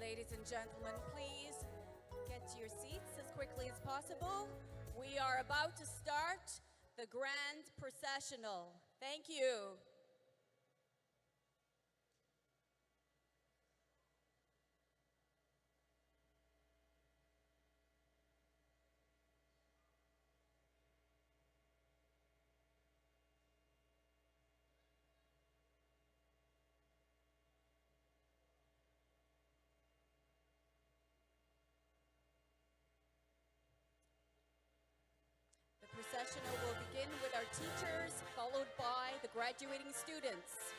Ladies and gentlemen, please get to your seats as quickly as possible. We are about to start the grand processional. Thank you. The processional will begin with our teachers, followed by the graduating students.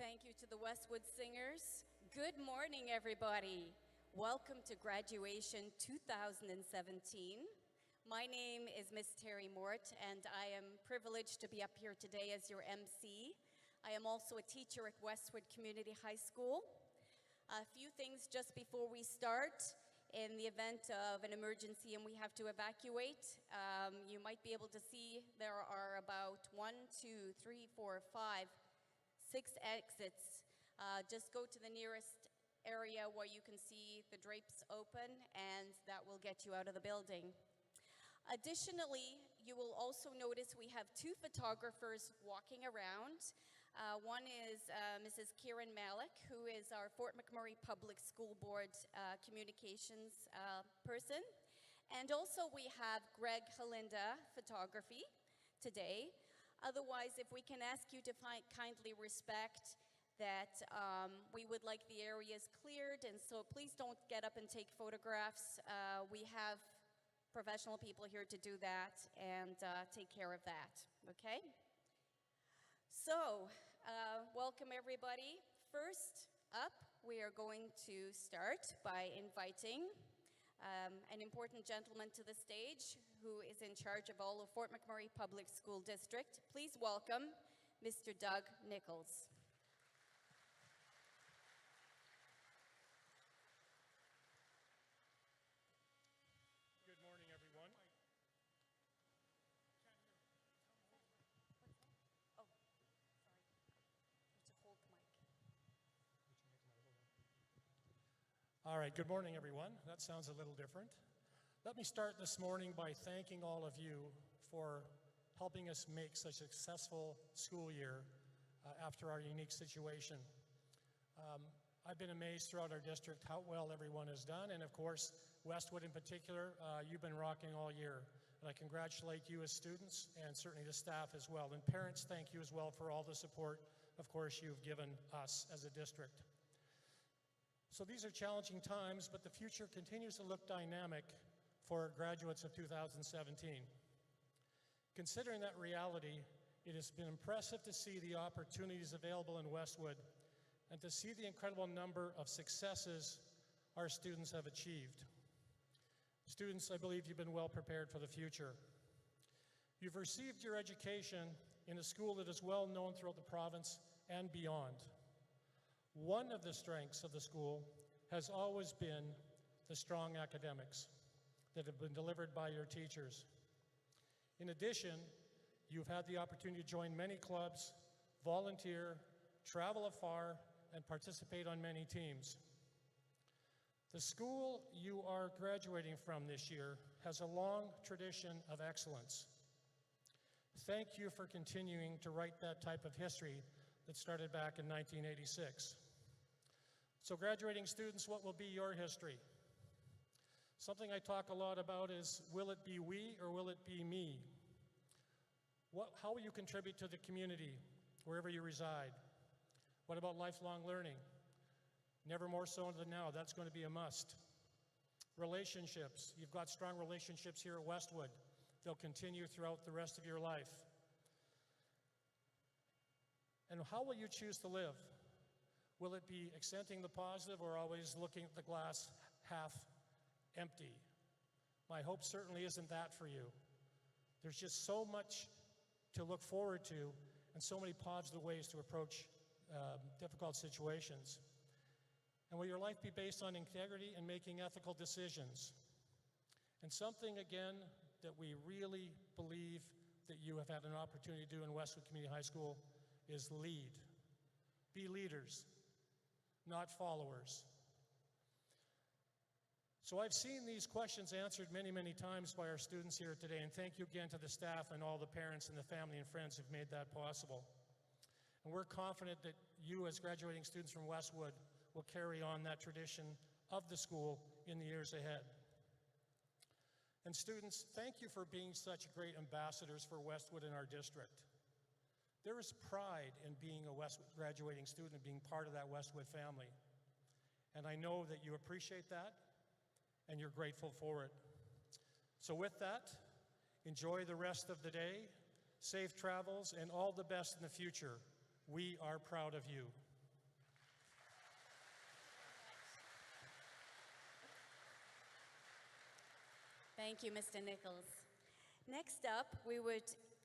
Thank you to the Westwood Singers. Good morning, everybody. Welcome to Graduation 2017. My name is Miss Terry Mort, and I am privileged to be up here today as your MC. I am also a teacher at Westwood Community High School. A few things just before we start. In the event of an emergency and we have to evacuate, you might be able to see there are about 6 exits. Just go to the nearest area where you can see the drapes open, and that will get you out of the building. Additionally, you will also notice we have 2 photographers walking around. One is Mrs. Kieran Malik, who is our Fort McMurray Public School Board communications person. And also we have Greg Halinda Photography today. Otherwise, if we can ask you to kindly respect that we would like the areas cleared, and so please don't get up and take photographs. We have professional people here to do that and take care of that, okay? So, welcome everybody. First up, we are going to start by inviting an important gentleman to the stage who is in charge of all of Fort McMurray Public School District. Please welcome Mr. Doug Nichols. Good morning, everyone. Oh, sorry. You have to hold the mic. All right, good morning, everyone. That sounds a little different. Let me start this morning by thanking all of you for helping us make such a successful school year after our unique situation. I've been amazed throughout our district how well everyone has done, and of course, Westwood in particular, you've been rocking all year. And I congratulate you as students, and certainly the staff as well. And parents, thank you as well for all the support, of course, you've given us as a district. So these are challenging times, but the future continues to look dynamic for graduates of 2017. Considering that reality, it has been impressive to see the opportunities available in Westwood and to see the incredible number of successes our students have achieved. Students, I believe you've been well prepared for the future. You've received your education in a school that is well known throughout the province and beyond. One of the strengths of the school has always been the strong academics that have been delivered by your teachers. In addition, you've had the opportunity to join many clubs, volunteer, travel afar, and participate on many teams. The school you are graduating from this year has a long tradition of excellence. Thank you for continuing to write that type of history that started back in 1986. So graduating students, what will be your history? Something I talk a lot about is, will it be we or will it be me? How will you contribute to the community wherever you reside? What about lifelong learning? Never more so than now, that's going to be a must. Relationships, you've got strong relationships here at Westwood. They'll continue throughout the rest of your life. And how will you choose to live? Will it be accenting the positive or always looking at the glass half empty? My hope certainly isn't that for you. There's just so much to look forward to and so many positive ways to approach difficult situations. And will your life be based on integrity and making ethical decisions? And something, again, that we really believe that you have had an opportunity to do in Westwood Community High School is lead. Be leaders, not followers. So I've seen these questions answered many, many times by our students here today, and thank you again to the staff and all the parents and the family and friends who've made that possible. And we're confident that you, as graduating students from Westwood, will carry on that tradition of the school in the years ahead. And students, thank you for being such great ambassadors for Westwood in our district. There is pride in being a Westwood graduating student and being part of that Westwood family. And I know that you appreciate that and you're grateful for it. So with that, enjoy the rest of the day, safe travels, and all the best in the future. We are proud of you. Thank you, Mr. Nichols. Next up, we would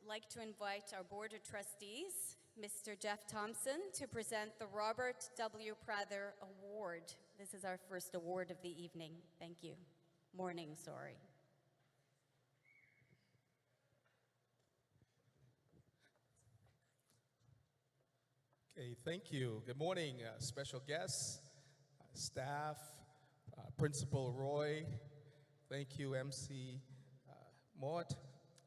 like to invite our Board of Trustees, Mr. Jeff Thompson, to present the Robert W. Prather Award. This is our first award of the evening. Thank you. Morning, sorry. Okay, thank you. Good morning, special guests, staff, Principal Roy. Thank you, MC Mort.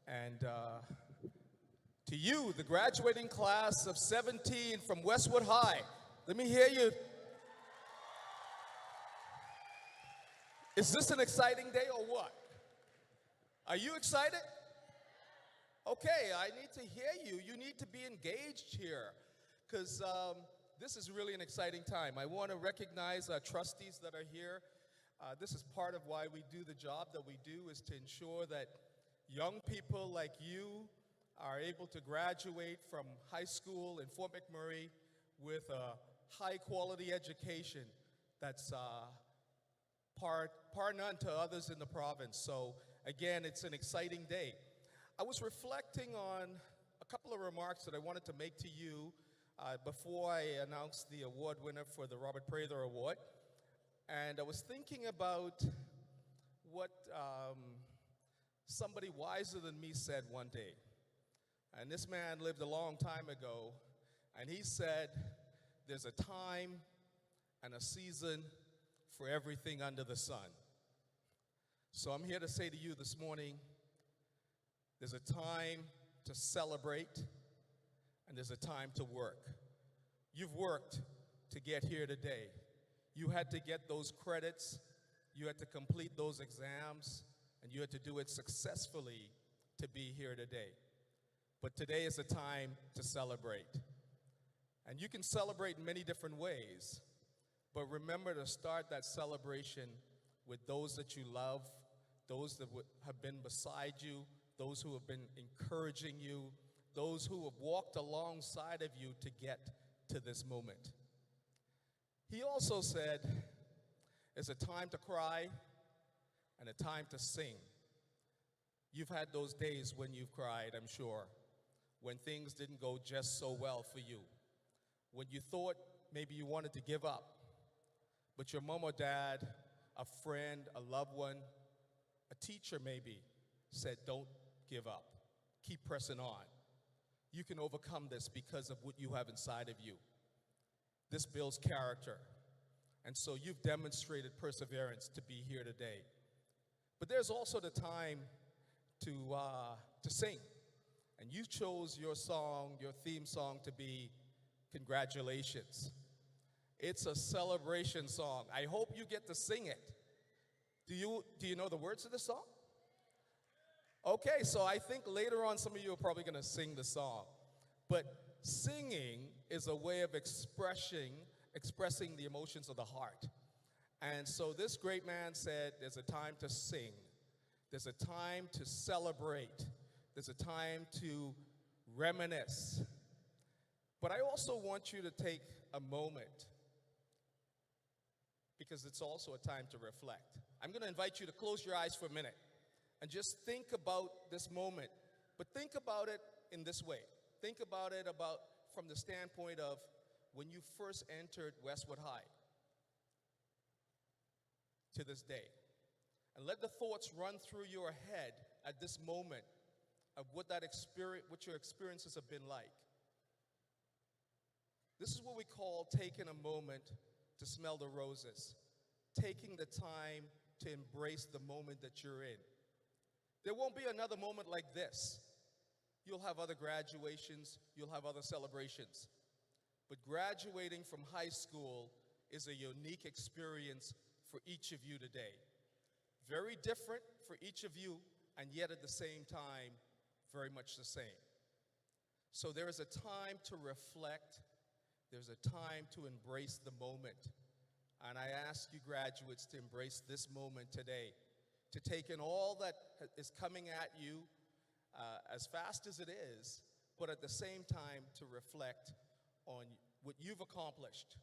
And to you, the graduating class of 17 from Westwood High. Let me hear you. Is this an exciting day or what? Are you excited? Okay, I need to hear you. You need to be engaged here, because this is really an exciting time. I want to recognize our trustees that are here. This is part of why we do the job that we do, is to ensure that young people like you are able to graduate from high school in Fort McMurray with a high-quality education that's par none to others in the province. So again, it's an exciting day. I was reflecting on a couple of remarks that I wanted to make to you before I announced the award winner for the Robert Prather Award. And I was thinking about what somebody wiser than me said one day. And this man lived a long time ago, and he said, there's a time and a season for everything under the sun. So I'm here to say to you this morning, there's a time to celebrate, and there's a time to work. You've worked to get here today. You had to get those credits, you had to complete those exams, and you had to do it successfully to be here today. But today is a time to celebrate. And you can celebrate in many different ways, but remember to start that celebration with those that you love, those that have been beside you, those who have been encouraging you, those who have walked alongside of you to get to this moment. He also said, it's a time to cry and a time to sing. You've had those days when you've cried, I'm sure, when things didn't go just so well for you, when you thought maybe you wanted to give up, but your mom or dad, a friend, a loved one, a teacher maybe, said, don't give up. Keep pressing on. You can overcome this because of what you have inside of you. This builds character. And so you've demonstrated perseverance to be here today. But there's also the time to sing. And you chose your song, your theme song, to be Congratulations. It's a celebration song. I hope you get to sing it. Do you know the words of the song? Okay, so I think later on some of you are probably going to sing the song. But singing is a way of expressing the emotions of the heart. And so this great man said there's a time to sing. There's a time to celebrate. There's a time to reminisce. But I also want you to take a moment, because it's also a time to reflect. I'm going to invite you to close your eyes for a minute and just think about this moment. But think about it in this way. Think about it from the standpoint of when you first entered Westwood High to this day. And let the thoughts run through your head at this moment of what your experiences have been like. This is what we call taking a moment to smell the roses, taking the time to embrace the moment that you're in. There won't be another moment like this. You'll have other graduations, you'll have other celebrations. But graduating from high school is a unique experience for each of you today. Very different for each of you, and yet at the same time, very much the same. So there is a time to reflect. There's a time to embrace the moment. And I ask you graduates to embrace this moment today, to take in all that is coming at you as fast as it is, but at the same time to reflect on what you've accomplished,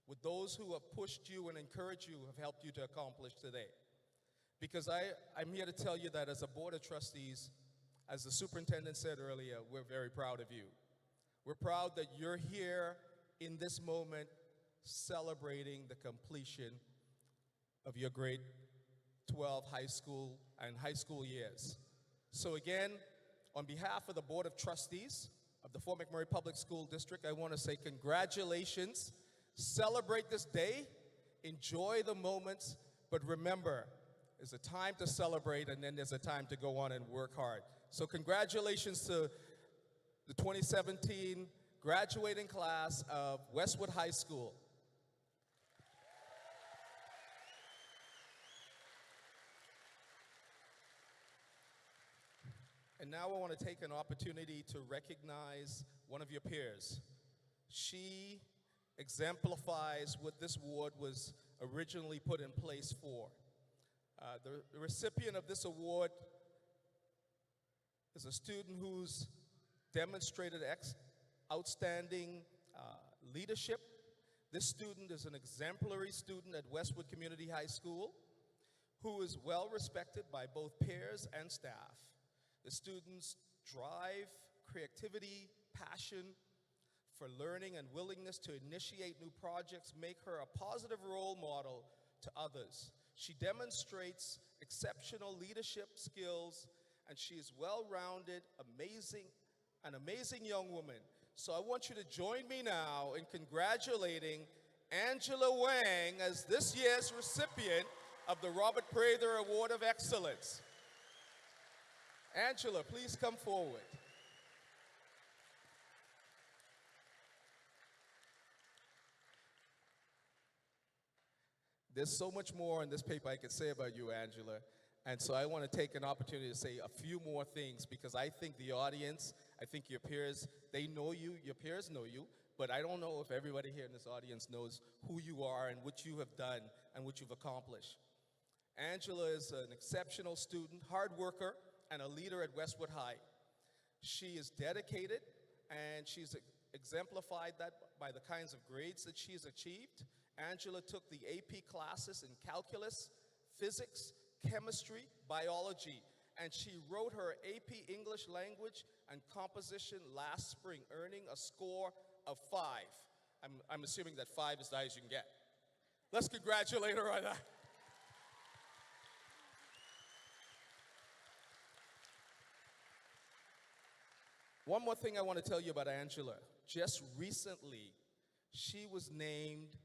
what those who have pushed you and encouraged you have helped you to accomplish today. Because I'm here to tell you that as a Board of Trustees, as the superintendent said earlier, we're very proud of you. We're proud that you're here in this moment celebrating the completion of your grade 12 high school and high school years. So again, on behalf of the Board of Trustees of the Fort McMurray Public School District, I want to say congratulations. Celebrate this day, enjoy the moments, but remember, there's a time to celebrate and then there's a time to go on and work hard. So congratulations to the 2017 graduating class of Westwood High School. And now I want to take an opportunity to recognize one of your peers. She exemplifies what this award was originally put in place for. The recipient of this award is a student who's demonstrated outstanding leadership. This student is an exemplary student at Westwood Community High School who is well respected by both peers and staff. The student's drive, creativity, passion for learning, and willingness to initiate new projects make her a positive role model to others. She demonstrates exceptional leadership skills, and she is well-rounded, an amazing young woman. So I want you to join me now in congratulating Angela Wang as this year's recipient of the Robert Prather Award of Excellence. Angela, please come forward. There's so much more in this paper I could say about you, Angela. And so I want to take an opportunity to say a few more things because I think the audience, I think your peers, they know you, your peers know you, but I don't know if everybody here in this audience knows who you are and what you have done and what you've accomplished. Angela is an exceptional student, hard worker, and a leader at Westwood High. She is dedicated, and she's exemplified that by the kinds of grades that she's achieved. Angela took the AP classes in calculus, physics, chemistry, biology, and she wrote her AP English language and composition last spring, earning a score of 5. I'm assuming that 5 is the highest you can get. Let's congratulate her on that. One more thing I want to tell you about Angela. Just recently, she was named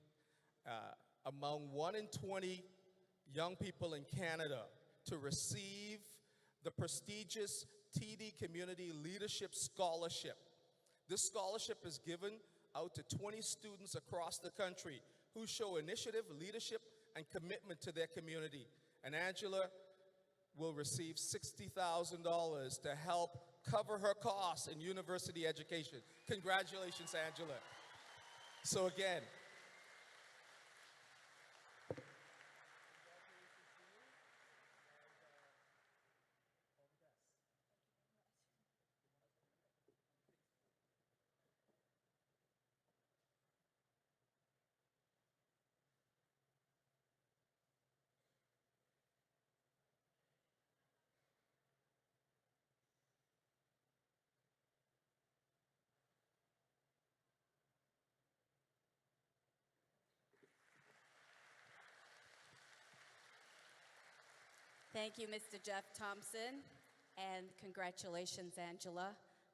among 1 in 20 young people in Canada to receive the prestigious TD Community Leadership Scholarship. This scholarship is given out to 20 students across the country who show initiative, leadership, and commitment to their community. And Angela will receive $60,000 to help cover her costs in university education. Congratulations, Angela. So again, Thank you, Mr. Jeff Thompson, and congratulations, Angela.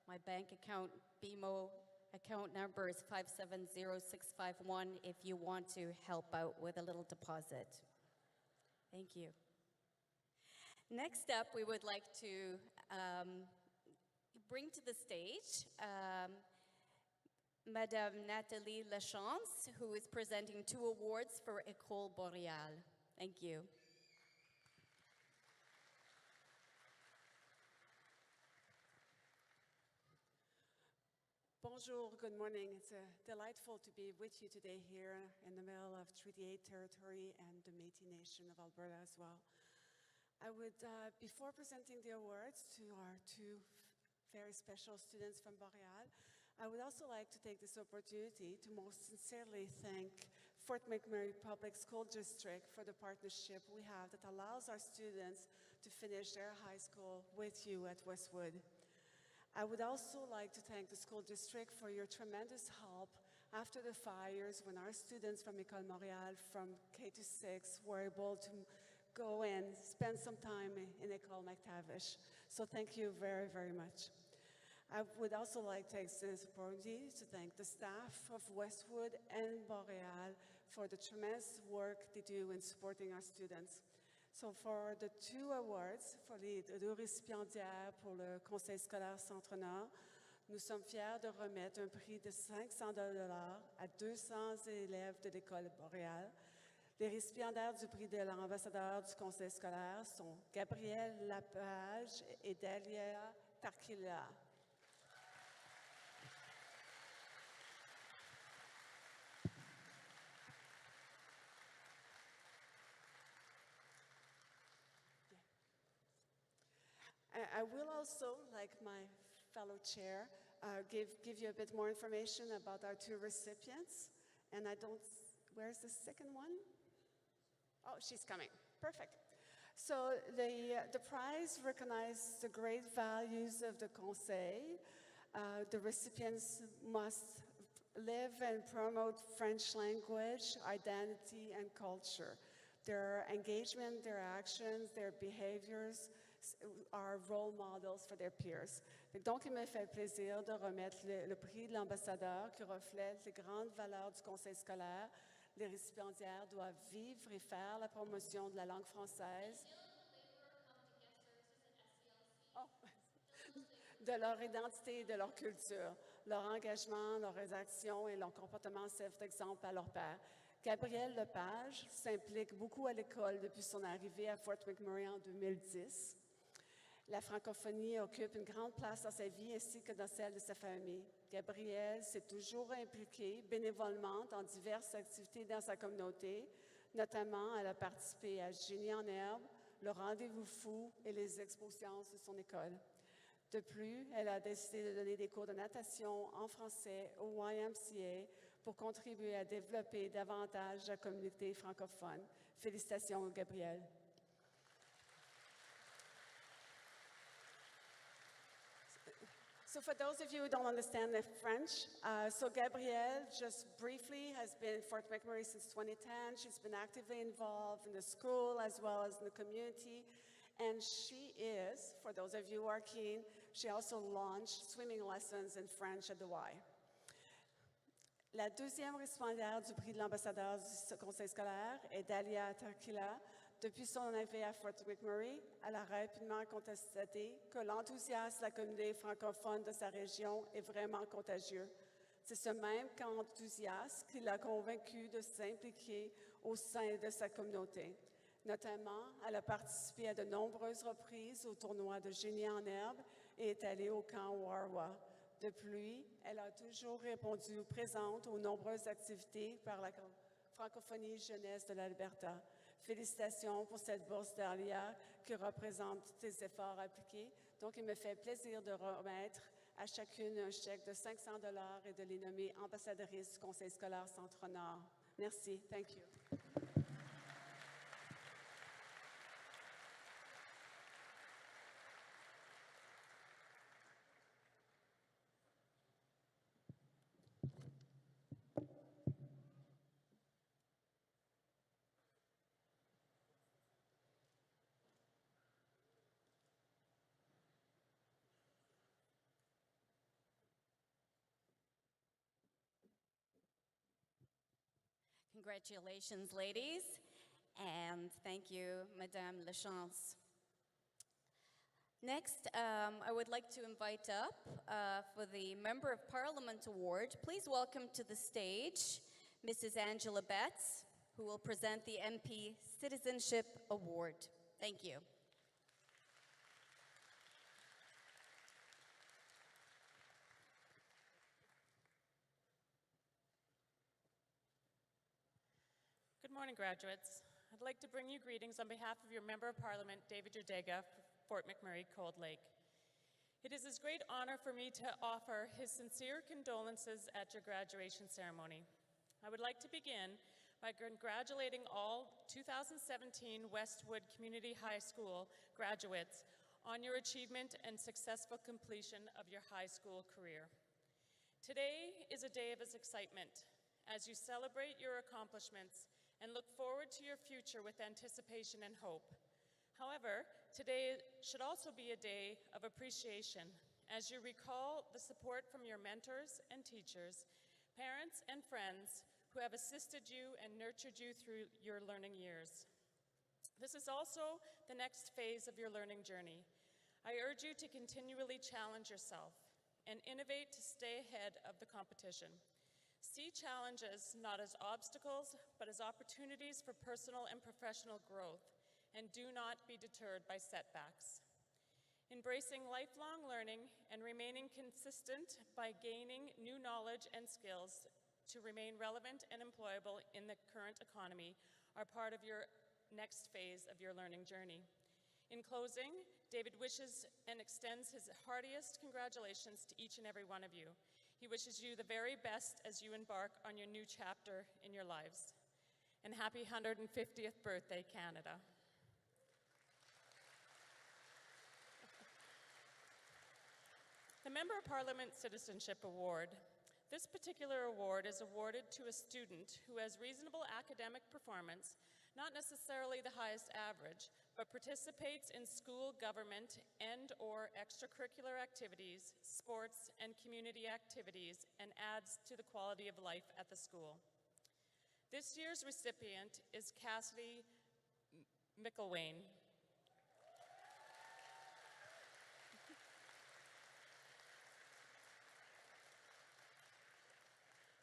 My bank account, BMO account number is 570651 if you want to help out with a little deposit. Thank you. Next up, we would like to bring to the stage Madame Nathalie Lachance, who is presenting 2 awards for École Boréale. Thank you. Bonjour, good morning. It's delightful to be with you today here in the middle of Treaty 8 territory and the Métis Nation of Alberta as well. I would, before presenting the awards to our 2 very special students from Boréal, I would also like to take this opportunity to most sincerely thank Fort McMurray Public School District for the partnership we have that allows our students to finish their high school with you at Westwood. I would also like to thank the school district for your tremendous help after the fires when our students from École Montréal from K to 6 were able to go and spend some time in École McTavish. So thank you very, very much. I would also like to take this opportunity to thank the staff of Westwood and Montréal for the tremendous work they do in supporting our students. So for the two awards, for les deux récipiendaires pour le Conseil scolaire Centre-Nord, nous sommes fiers de remettre un prix de 500 $ à 200 élèves de l'École Boréale. Les récipiendaires du prix de l'ambassadeur du Conseil scolaire sont Gabrielle Lapage et Dalia Tarkila. I will also, like my fellow chair, give you a bit more information about our two recipients. And where's the second one? Oh, she's coming. Perfect. So the prize recognizes the great values of the Conseil. The recipients must live and promote French language, identity, and culture. Their engagement, their actions, their behaviors are role models for their peers. Donc, il me fait plaisir de remettre le prix de l'ambassadeur qui reflète les grandes valeurs du Conseil scolaire. Les récipiendaires doivent vivre et faire la promotion de la langue française, de leur identité et de leur culture. Leur engagement, leurs actions et leur comportement servent d'exemple à leurs pairs. Gabrielle Lepage s'implique beaucoup à l'école depuis son arrivée à Fort McMurray en 2010. La francophonie occupe une grande place dans sa vie ainsi que dans celle de sa famille. Gabrielle s'est toujours impliquée bénévolement dans diverses activités dans sa communauté. Notamment, elle a participé à Génie en herbe, le rendez-vous fou et les expositions de son école. De plus, elle a décidé de donner des cours de natation en français au YMCA pour contribuer à développer davantage la communauté francophone. Félicitations, Gabrielle. So for those of you who don't understand the French, Gabrielle, just briefly, has been in Fort McMurray since 2010. She's been actively involved in the school as well as in the community. And she is, for those of you who are keen, she also launched swimming lessons in French at the Y. La deuxième récipiendaire du prix de l'ambassadeur du Conseil scolaire est Dalia Tarkila. Depuis son arrivée à Fort McMurray, elle a rapidement constaté que l'enthousiasme de la communauté francophone de sa région est vraiment contagieux. C'est ce même enthousiasme qui l'a convaincue de s'impliquer au sein de sa communauté. Notamment, elle a participé à de nombreuses reprises au tournoi de génie en herbe et est allée au camp Warwa. Depuis, elle a toujours répondu présente aux nombreuses activités par la francophonie jeunesse de l'Alberta. Félicitations pour cette bourse d'Alia qui représente tous tes efforts appliqués. Donc, il me fait plaisir de remettre à chacune un chèque de 500 $ et de les nommer ambassadrices du Conseil scolaire Centre-Nord. Merci. Thank you. Congratulations, ladies, and thank you, Madame Lachance. Next, I would like to invite up for the Member of Parliament Award, please welcome to the stage Mrs. Angela Betts, who will present the MP Citizenship Award. Thank you. Good morning, graduates. I'd like to bring you greetings on behalf of your Member of Parliament, David Jordega, for Fort McMurray, Cold Lake. It is his great honor for me to offer his sincere condolences at your graduation ceremony. I would like to begin by congratulating all 2017 Westwood Community High School graduates on your achievement and successful completion of your high school career. Today is a day of excitement as you celebrate your accomplishments and look forward to your future with anticipation and hope. However, today should also be a day of appreciation as you recall the support from your mentors and teachers, parents and friends who have assisted you and nurtured you through your learning years. This is also the next phase of your learning journey. I urge you to continually challenge yourself and innovate to stay ahead of the competition. See challenges not as obstacles, but as opportunities for personal and professional growth, and do not be deterred by setbacks. Embracing lifelong learning and remaining consistent by gaining new knowledge and skills to remain relevant and employable in the current economy are part of your next phase of your learning journey. In closing, David wishes and extends his heartiest congratulations to each and every one of you. He wishes you the very best as you embark on your new chapter in your lives. And happy 150th birthday, Canada. The Member of Parliament Citizenship Award. This particular award is awarded to a student who has reasonable academic performance, not necessarily the highest average, but participates in school government and/or extracurricular activities, sports, and community activities, and adds to the quality of life at the school. This year's recipient is Cassidy McIlwain.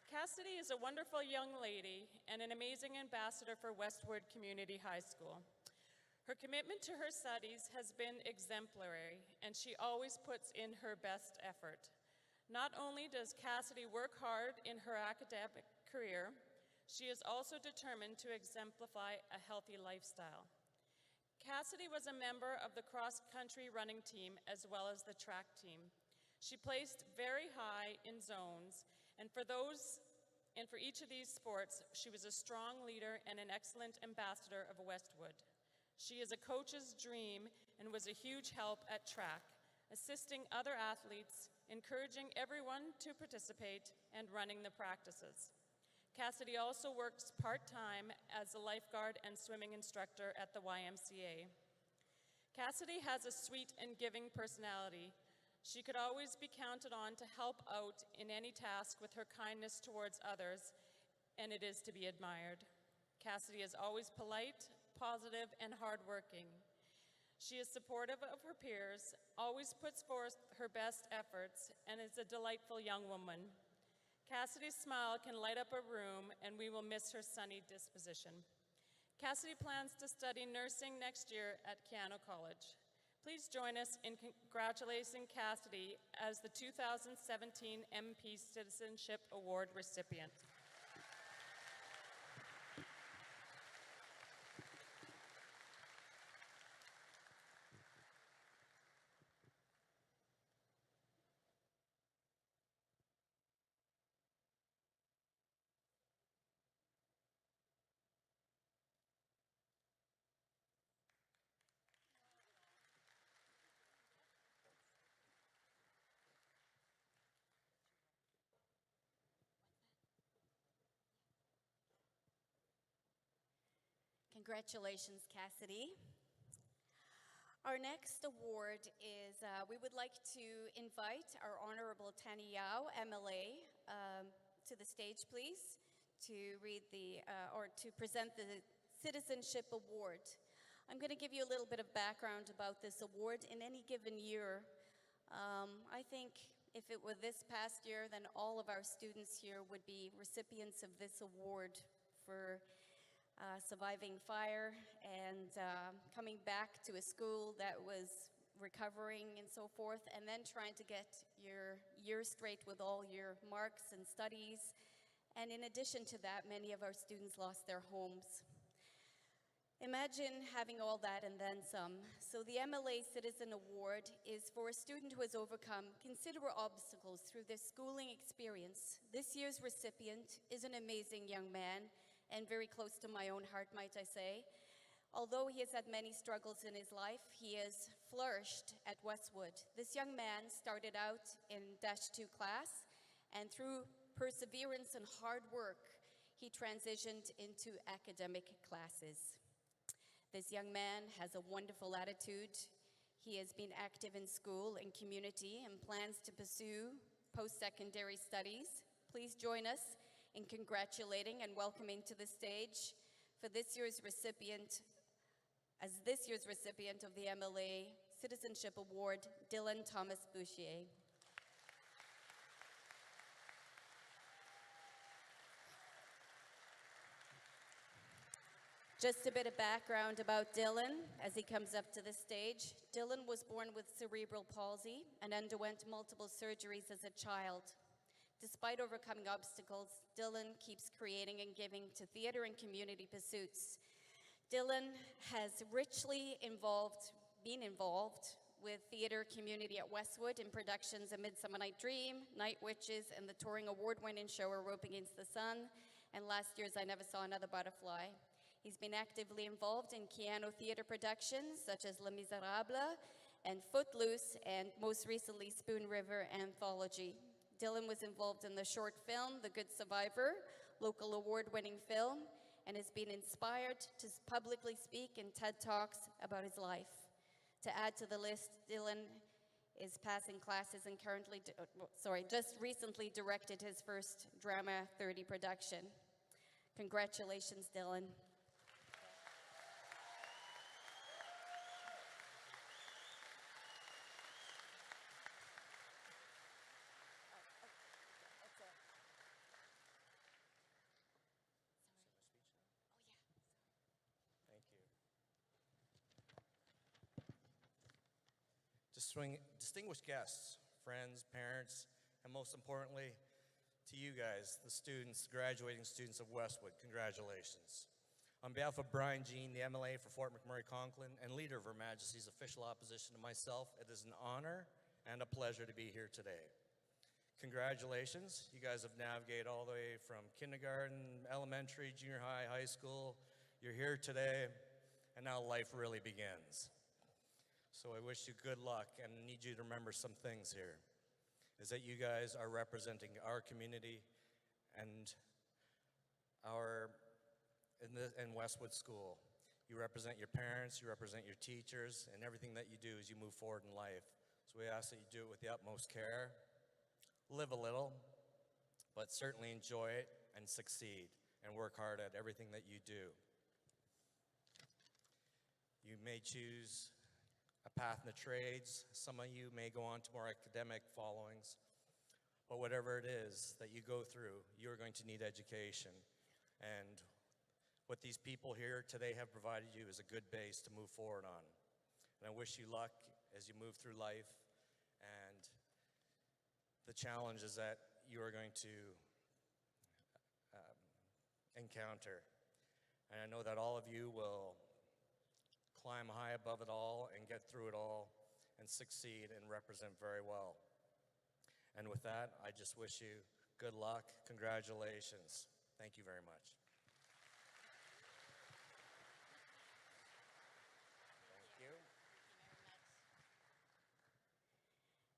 Cassidy is a wonderful young lady and an amazing ambassador for Westwood Community High School. Her commitment to her studies has been exemplary, and she always puts in her best effort. Not only does Cassidy work hard in her academic career, she is also determined to exemplify a healthy lifestyle. Cassidy was a member of the cross-country running team as well as the track team. She placed very high in zones, and for each of these sports, she was a strong leader and an excellent ambassador of Westwood. She is a coach's dream and was a huge help at track, assisting other athletes, encouraging everyone to participate, and running the practices. Cassidy also works part-time as a lifeguard and swimming instructor at the YMCA. Cassidy has a sweet and giving personality. She could always be counted on to help out in any task with her kindness towards others, and it is to be admired. Cassidy is always polite, positive, and hardworking. She is supportive of her peers, always puts forth her best efforts, and is a delightful young woman. Cassidy's smile can light up a room, and we will miss her sunny disposition. Cassidy plans to study nursing next year at Keano College. Please join us in congratulating Cassidy as the 2017 MP Citizenship Award recipient. Congratulations, Cassidy. Our next award is, we would like to invite our Honorable Tani Yao, MLA, to the stage, please, to read or to present the Citizenship Award. I'm going to give you a little bit of background about this award. In any given year, I think if it were this past year, then all of our students here would be recipients of this award for surviving fire and coming back to a school that was recovering and so forth, and then trying to get your year straight with all your marks and studies. And in addition to that, many of our students lost their homes. Imagine having all that and then some. So the MLA Citizen Award is for a student who has overcome considerable obstacles through their schooling experience. This year's recipient is an amazing young man, and very close to my own heart, might I say. Although he has had many struggles in his life, he has flourished at Westwood. This young man started out in -2 class, and through perseverance and hard work, he transitioned into academic classes. This young man has a wonderful attitude. He has been active in school and community and plans to pursue post-secondary studies. Please join us in congratulating and welcoming to the stage for this year's recipient of the MLA Citizenship Award, Dylan Thomas Bouchier. Just a bit of background about Dylan as he comes up to the stage. Dylan was born with cerebral palsy and underwent multiple surgeries as a child. Despite overcoming obstacles, Dylan keeps creating and giving to theater and community pursuits. Dylan has been involved with theater community at Westwood in productions A Midsummer Night Dream, Night Witches, and the touring award-winning show A Rope Against the Sun, and last year's I Never Saw Another Butterfly. He's been actively involved in Keanu theater productions such as Les Miserables and Footloose, and most recently Spoon River Anthology. Dylan was involved in the short film The Good Survivor, local award-winning film, and has been inspired to publicly speak in TED Talks about his life. To add to the list, Dylan is passing classes and just recently directed his first Drama 30 production. Congratulations, Dylan. Distinguished guests, friends, parents, and most importantly, to you guys, the students, graduating students of Westwood, congratulations. On behalf of Brian Jean, the MLA for Fort McMurray-Conklin, and leader of Her Majesty's official opposition to myself, it is an honor and a pleasure to be here today. Congratulations, you guys have navigated all the way from kindergarten, elementary, junior high, high school. You're here today, and now life really begins. So I wish you good luck, and need you to remember some things here, is that you guys are representing our community and in Westwood School. You represent your parents, you represent your teachers, and everything that you do as you move forward in life. So we ask that you do it with the utmost care, live a little, but certainly enjoy it and succeed, and work hard at everything that you do. You may choose a path in the trades. Some of you may go on to more academic followings. But whatever it is that you go through, you're going to need education. And what these people here today have provided you is a good base to move forward on. And I wish you luck as you move through life and the challenges that you are going to encounter. And I know that all of you will climb high above it all and get through it all and succeed and represent very well. And with that, I just wish you good luck. Congratulations. Thank you very much. Thank you.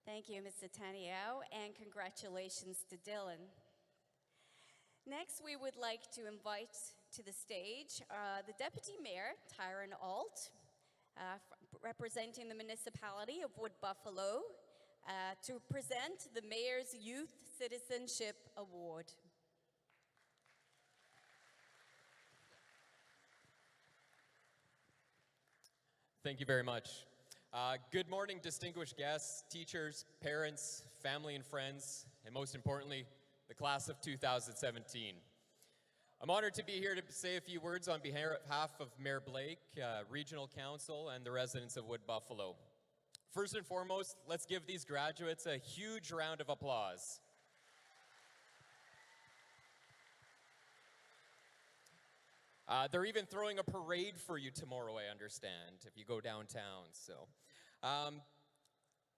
Thank you, Mr. Taniao, and congratulations to Dylan. Next, we would like to invite to the stage the Deputy Mayor, Tyron Alt, representing the municipality of Wood Buffalo, to present the Mayor's Youth Citizenship Award. Thank you very much. Good morning, distinguished guests, teachers, parents, family and friends, and most importantly, the class of 2017. I'm honored to be here to say a few words on behalf of Mayor Blake, Regional Council, and the residents of Wood Buffalo. First and foremost, let's give these graduates a huge round of applause. They're even throwing a parade for you tomorrow, I understand, if you go downtown. So,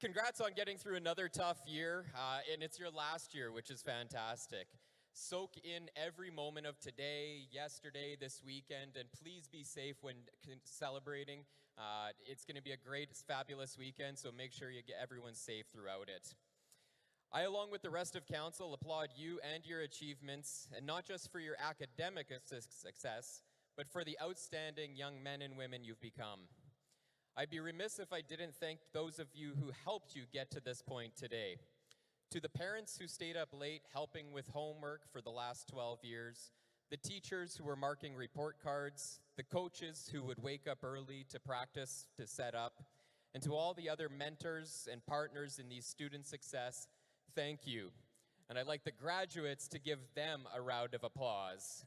congrats on getting through another tough year, and it's your last year, which is fantastic. Soak in every moment of today, yesterday, this weekend, and please be safe when celebrating. It's going to be a great, fabulous weekend, so make sure you get everyone safe throughout it. I, along with the rest of council, applaud you and your achievements, and not just for your academic success, but for the outstanding young men and women you've become. I'd be remiss if I didn't thank those of you who helped you get to this point today. To the parents who stayed up late helping with homework for the last 12 years, the teachers who were marking report cards, the coaches who would wake up early to practice, to set up, and to all the other mentors and partners in these student success, thank you. And I'd like the graduates to give them a round of applause.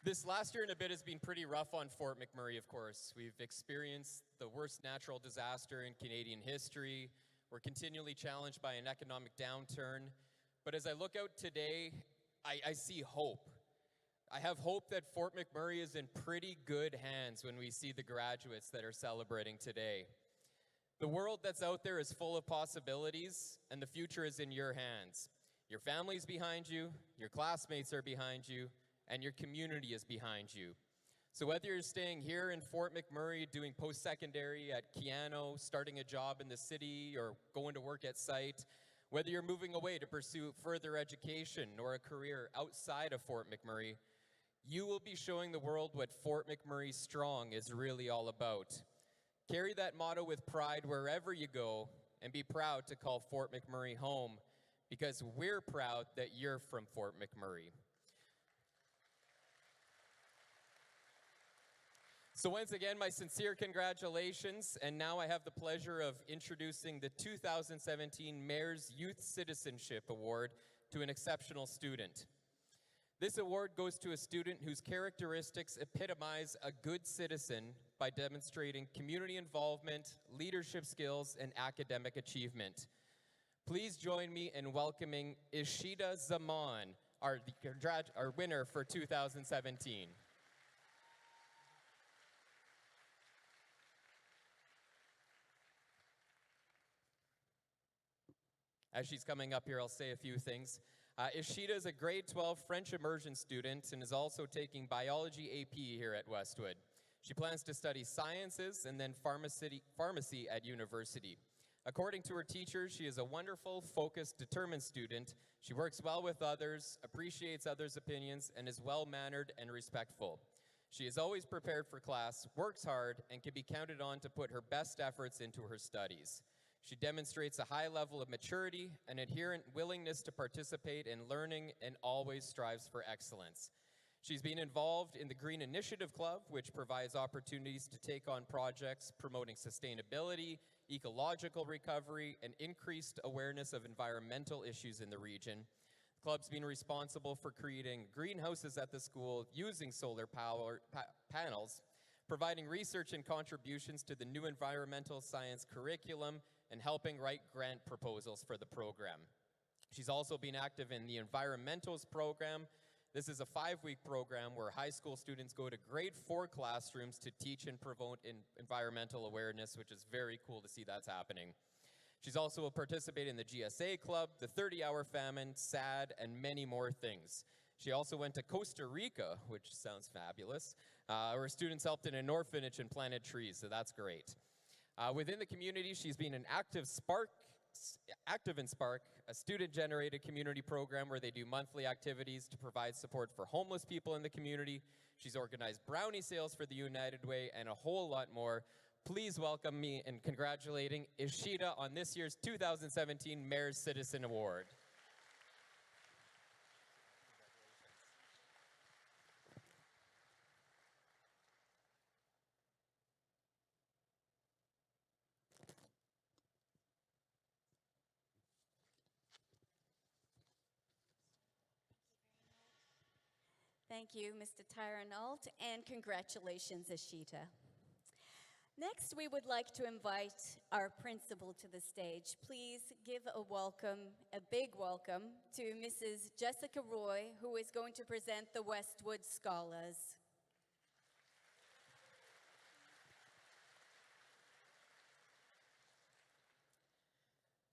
This last year and a bit has been pretty rough on Fort McMurray, of course. We've experienced the worst natural disaster in Canadian history. We're continually challenged by an economic downturn. But as I look out today, I see hope. I have hope that Fort McMurray is in pretty good hands when we see the graduates that are celebrating today. The world that's out there is full of possibilities, and the future is in your hands. Your family's behind you, your classmates are behind you, and your community is behind you. So whether you're staying here in Fort McMurray, doing post-secondary at Keano, starting a job in the city, or going to work at site, whether you're moving away to pursue further education or a career outside of Fort McMurray, you will be showing the world what Fort McMurray Strong is really all about. Carry that motto with pride wherever you go, and be proud to call Fort McMurray home, because we're proud that you're from Fort McMurray. So once again, my sincere congratulations, and now I have the pleasure of introducing the 2017 Mayor's Youth Citizenship Award to an exceptional student. This award goes to a student whose characteristics epitomize a good citizen by demonstrating community involvement, leadership skills, and academic achievement. Please join me in welcoming Ishita Zaman, our winner for 2017. As she's coming up here, I'll say a few things. Ishita is a grade 12 French immersion student and is also taking biology AP here at Westwood. She plans to study sciences and then pharmacy at university. According to her teachers, she is a wonderful, focused, determined student. She works well with others, appreciates others' opinions, and is well-mannered and respectful. She is always prepared for class, works hard, and can be counted on to put her best efforts into her studies. She demonstrates a high level of maturity, an inherent willingness to participate in learning, and always strives for excellence. She's been involved in the Green Initiative Club, which provides opportunities to take on projects promoting sustainability, ecological recovery, and increased awareness of environmental issues in the region. The club's been responsible for creating greenhouses at the school using solar power panels, providing research and contributions to the new environmental science curriculum, and helping write grant proposals for the program. She's also been active in the Environmentals program. This is a 5-week program where high school students go to grade 4 classrooms to teach and promote environmental awareness, which is very cool to see that's happening. She's also participated in the GSA Club, the 30-Hour Famine, SAD, and many more things. She also went to Costa Rica, which sounds fabulous, where students helped in an orphanage and planted trees, so that's great. Within the community, she's been an active in Spark, a student-generated community program where they do monthly activities to provide support for homeless people in the community. She's organized brownie sales for the United Way and a whole lot more. Please welcome me in congratulating Ishita on this year's 2017 Mayor's Citizen Award. Thank you, Mr. Tyranault, and congratulations, Ishita. Next, we would like to invite our principal to the stage. Please give a big welcome to Mrs. Jessica Roy, who is going to present the Westwood Scholars.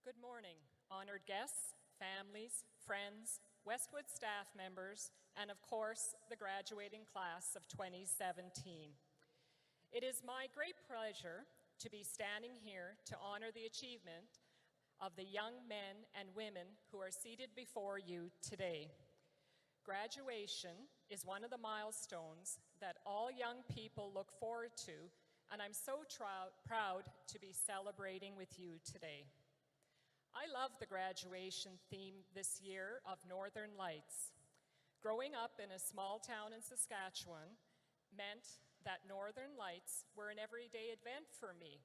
Good morning. honored guests, families, friends, Westwood staff members, and of course, the graduating class of 2017. It is my great pleasure to be standing here to honor the achievement of the young men and women who are seated before you today. Graduation is one of the milestones that all young people look forward to, and I'm so proud to be celebrating with you today. I love the graduation theme this year of Northern Lights. Growing up in a small town in Saskatchewan meant that Northern Lights were an everyday event for me,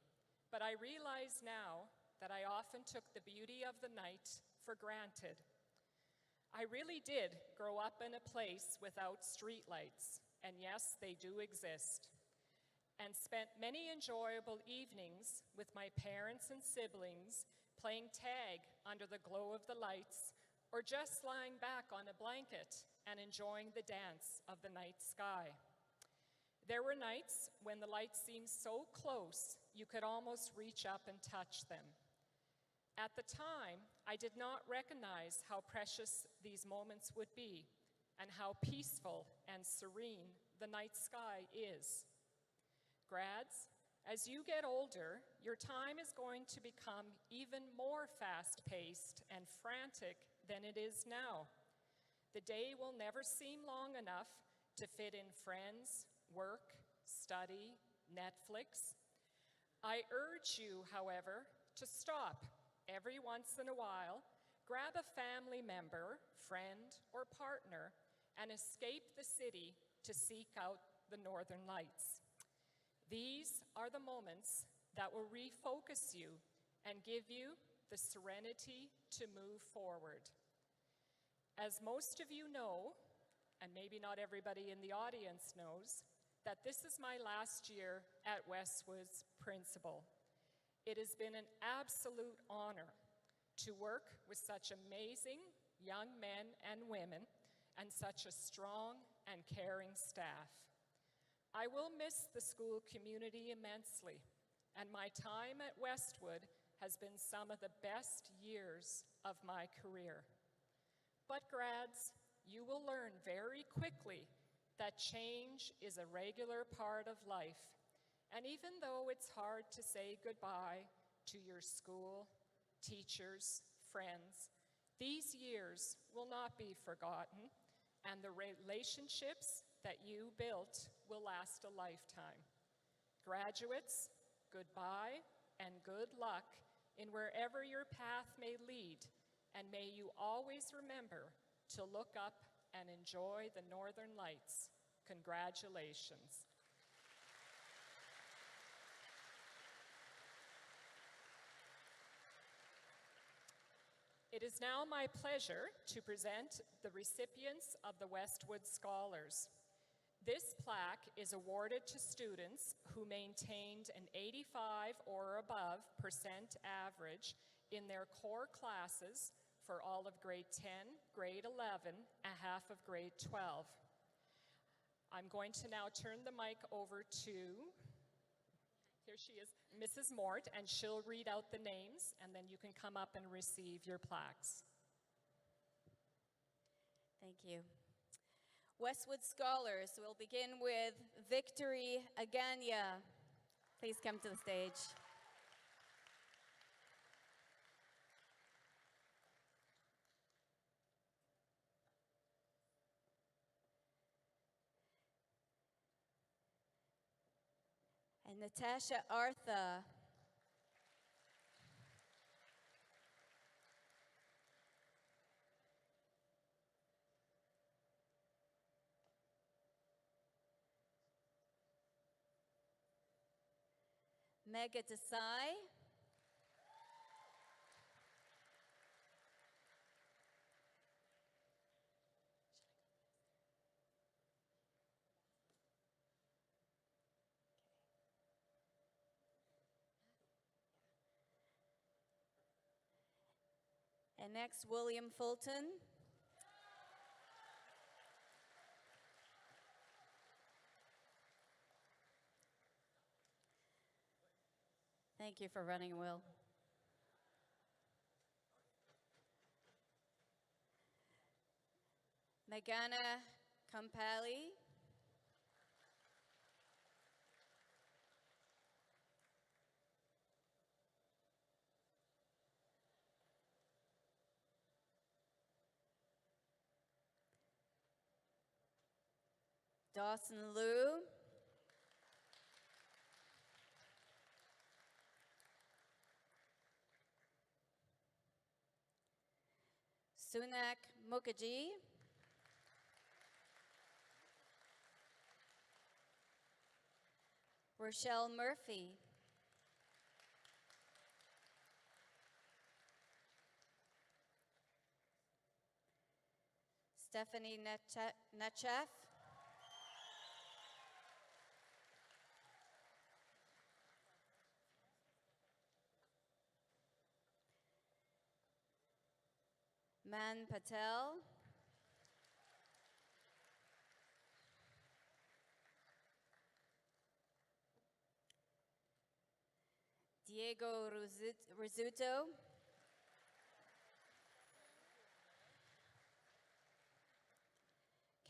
but I realize now that I often took the beauty of the night for granted. I really did grow up in a place without streetlights, and yes, they do exist, and spent many enjoyable evenings with my parents and siblings playing tag under the glow of the lights, or just lying back on a blanket and enjoying the dance of the night sky. There were nights when the lights seemed so close you could almost reach up and touch them. At the time, I did not recognize how precious these moments would be and how peaceful and serene the night sky is. Grads, as you get older, your time is going to become even more fast-paced and frantic than it is now. The day will never seem long enough to fit in friends, work, study, Netflix. I urge you, however, to stop every once in a while, grab a family member, friend, or partner, and escape the city to seek out the Northern Lights. These are the moments that will refocus you and give you the serenity to move forward. As most of you know, and maybe not everybody in the audience knows, that this is my last year at Westwood's principal. It has been an absolute honor to work with such amazing young men and women and such a strong and caring staff. I will miss the school community immensely, and my time at Westwood has been some of the best years of my career. But grads, you will learn very quickly that change is a regular part of life. And even though it's hard to say goodbye to your school, teachers, friends, these years will not be forgotten, and the relationships that you built will last a lifetime. Graduates, goodbye and good luck in wherever your path may lead, and may you always remember to look up and enjoy the Northern Lights. Congratulations. It is now my pleasure to present the recipients of the Westwood Scholars. This plaque is awarded to students who maintained an 85 or above % average in their core classes for all of grade 10, grade 11, and half of grade 12. I'm going to now turn the mic over to, here she is, Mrs. Mort, and she'll read out the names, and then you can come up and receive your plaques. Thank you. Westwood Scholars, we'll begin with Victory Aganya. Please come to the stage. And Natasha Artha. Mega Desai. And next, William Fulton. Thank you for running, Will. Megana Kampali. Dawson Liu. Sunak Mukherjee. Rochelle Murphy. Stephanie Nechev. Man Patel. Diego Rizzuto.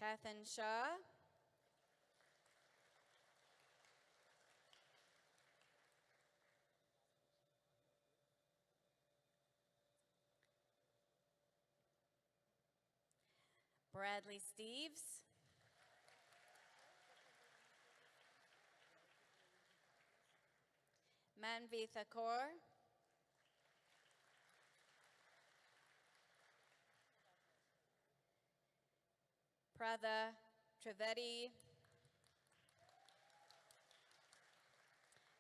Kathan Shaw. Bradley Steves. Manvi Thakur. Pratha Trivedi.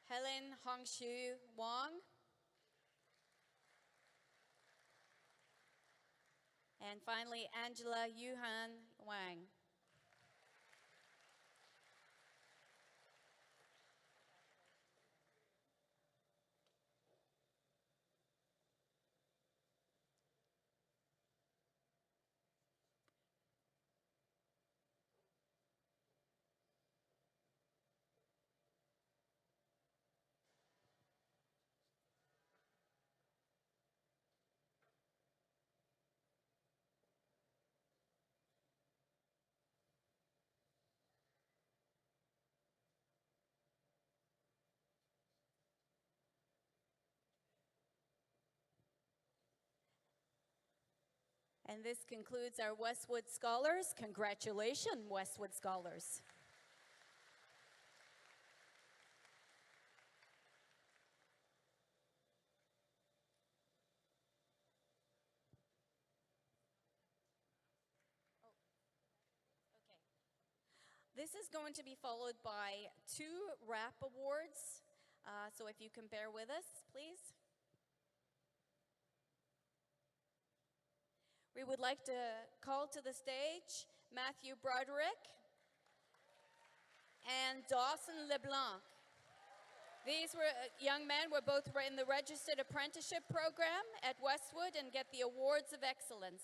Helen Hongshu Wong. And finally, Angela Yuhan Wang. And this concludes our Westwood Scholars. Congratulations, Westwood Scholars. This is going to be followed by 2 RAP awards. So if you can bear with us, please. We would like to call to the stage Matthew Broderick and Dawson LeBlanc. These young men were both in the Registered Apprenticeship Program at Westwood and get the Awards of Excellence.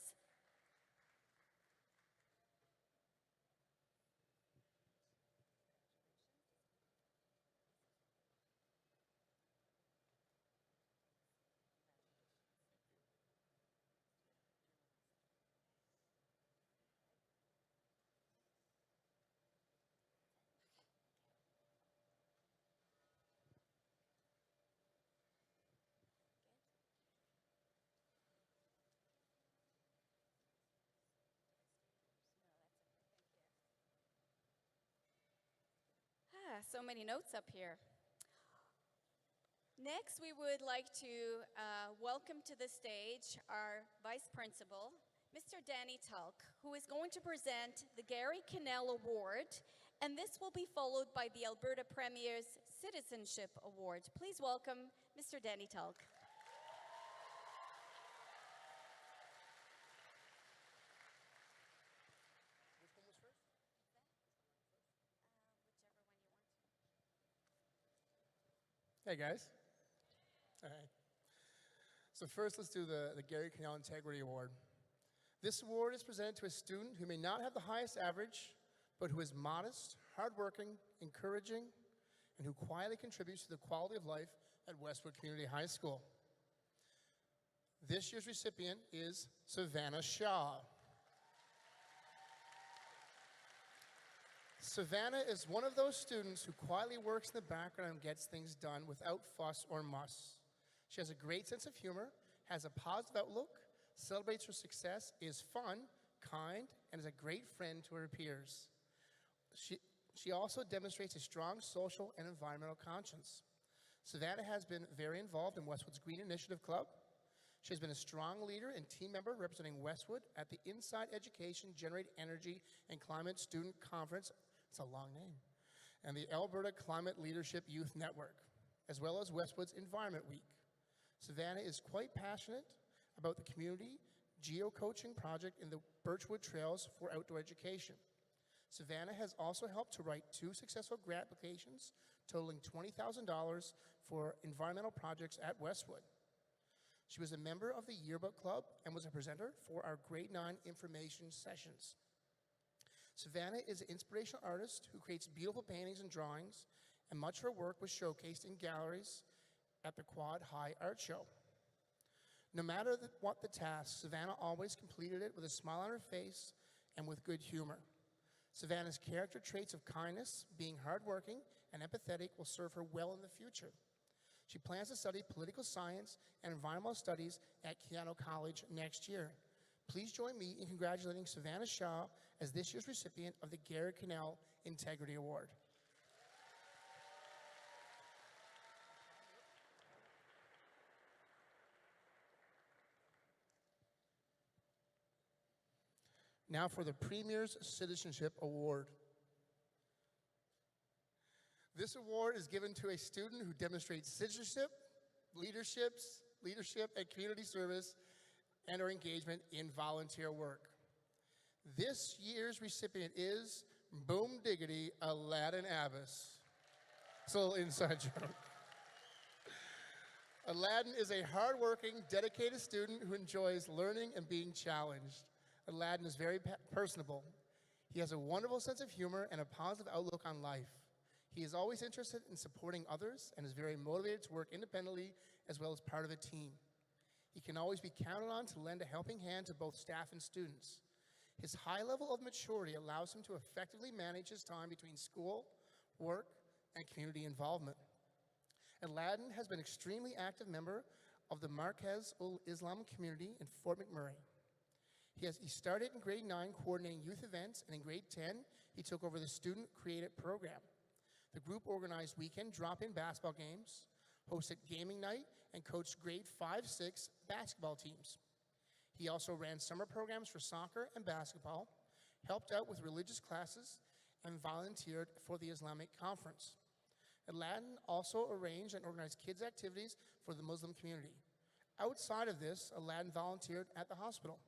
So many notes up here. Next, we would like to welcome to the stage our Vice Principal, Mr. Danny Tulk, who is going to present the Gary Cannell Award, and this will be followed by the Alberta Premier's Citizenship Award. Please welcome Mr. Danny Tulk. Hey guys. All right. So first let's do the Gary Cannell Integrity Award. This award is presented to a student who may not have the highest average, but who is modest, hardworking, encouraging, and who quietly contributes to the quality of life at Westwood Community High School. This year's recipient is Savannah Shaw. Savannah is one of those students who quietly works in the background and gets things done without fuss or muss. She has a great sense of humor, has a positive outlook, celebrates her success, is fun, kind, and is a great friend to her peers. She also demonstrates a strong social and environmental conscience. Savannah has been very involved in Westwood's Green Initiative Club. She has been a strong leader and team member representing Westwood at the Inside Education, Generate Energy, and Climate Student Conference, it's a long name, and the Alberta Climate Leadership Youth Network, as well as Westwood's Environment Week. Savannah is quite passionate about the community geo-coaching project in the Birchwood Trails for outdoor education. Savannah has also helped to write 2 successful grant applications totaling $20,000 for environmental projects at Westwood. She was a member of the Yearbook Club and was a presenter for our Grade 9 information sessions. Savannah is an inspirational artist who creates beautiful paintings and drawings, and much of her work was showcased in galleries at the Quad High Art Show. No matter what the task, Savannah always completed it with a smile on her face and with good humor. Savannah's character traits of kindness, being hardworking, and empathetic will serve her well in the future. She plans to study political science and environmental studies at Keano College next year. Please join me in congratulating Savannah Shaw as this year's recipient of the Gary Cannell Integrity Award. Now for the Premier's Citizenship Award. This award is given to a student who demonstrates citizenship, leadership, and community service, and or engagement in volunteer work. This year's recipient is, boom diggity, Aladdin Abbas. It's a little inside joke. Aladdin is a hardworking, dedicated student who enjoys learning and being challenged. Aladdin is very personable. He has a wonderful sense of humor and a positive outlook on life. He is always interested in supporting others and is very motivated to work independently as well as part of a team. He can always be counted on to lend a helping hand to both staff and students. His high level of maturity allows him to effectively manage his time between school, work, and community involvement. Aladdin has been an extremely active member of the Marquez ul Islam community in Fort McMurray. He started in grade 9 coordinating youth events, and in grade 10, he took over the student creative program. The group organized weekend drop-in basketball games, hosted gaming night, and coached grade 5-6 basketball teams. He also ran summer programs for soccer and basketball, helped out with religious classes, and volunteered for the Islamic Conference. Aladdin also arranged and organized kids' activities for the Muslim community. Outside of this, Aladdin volunteered at the hospital.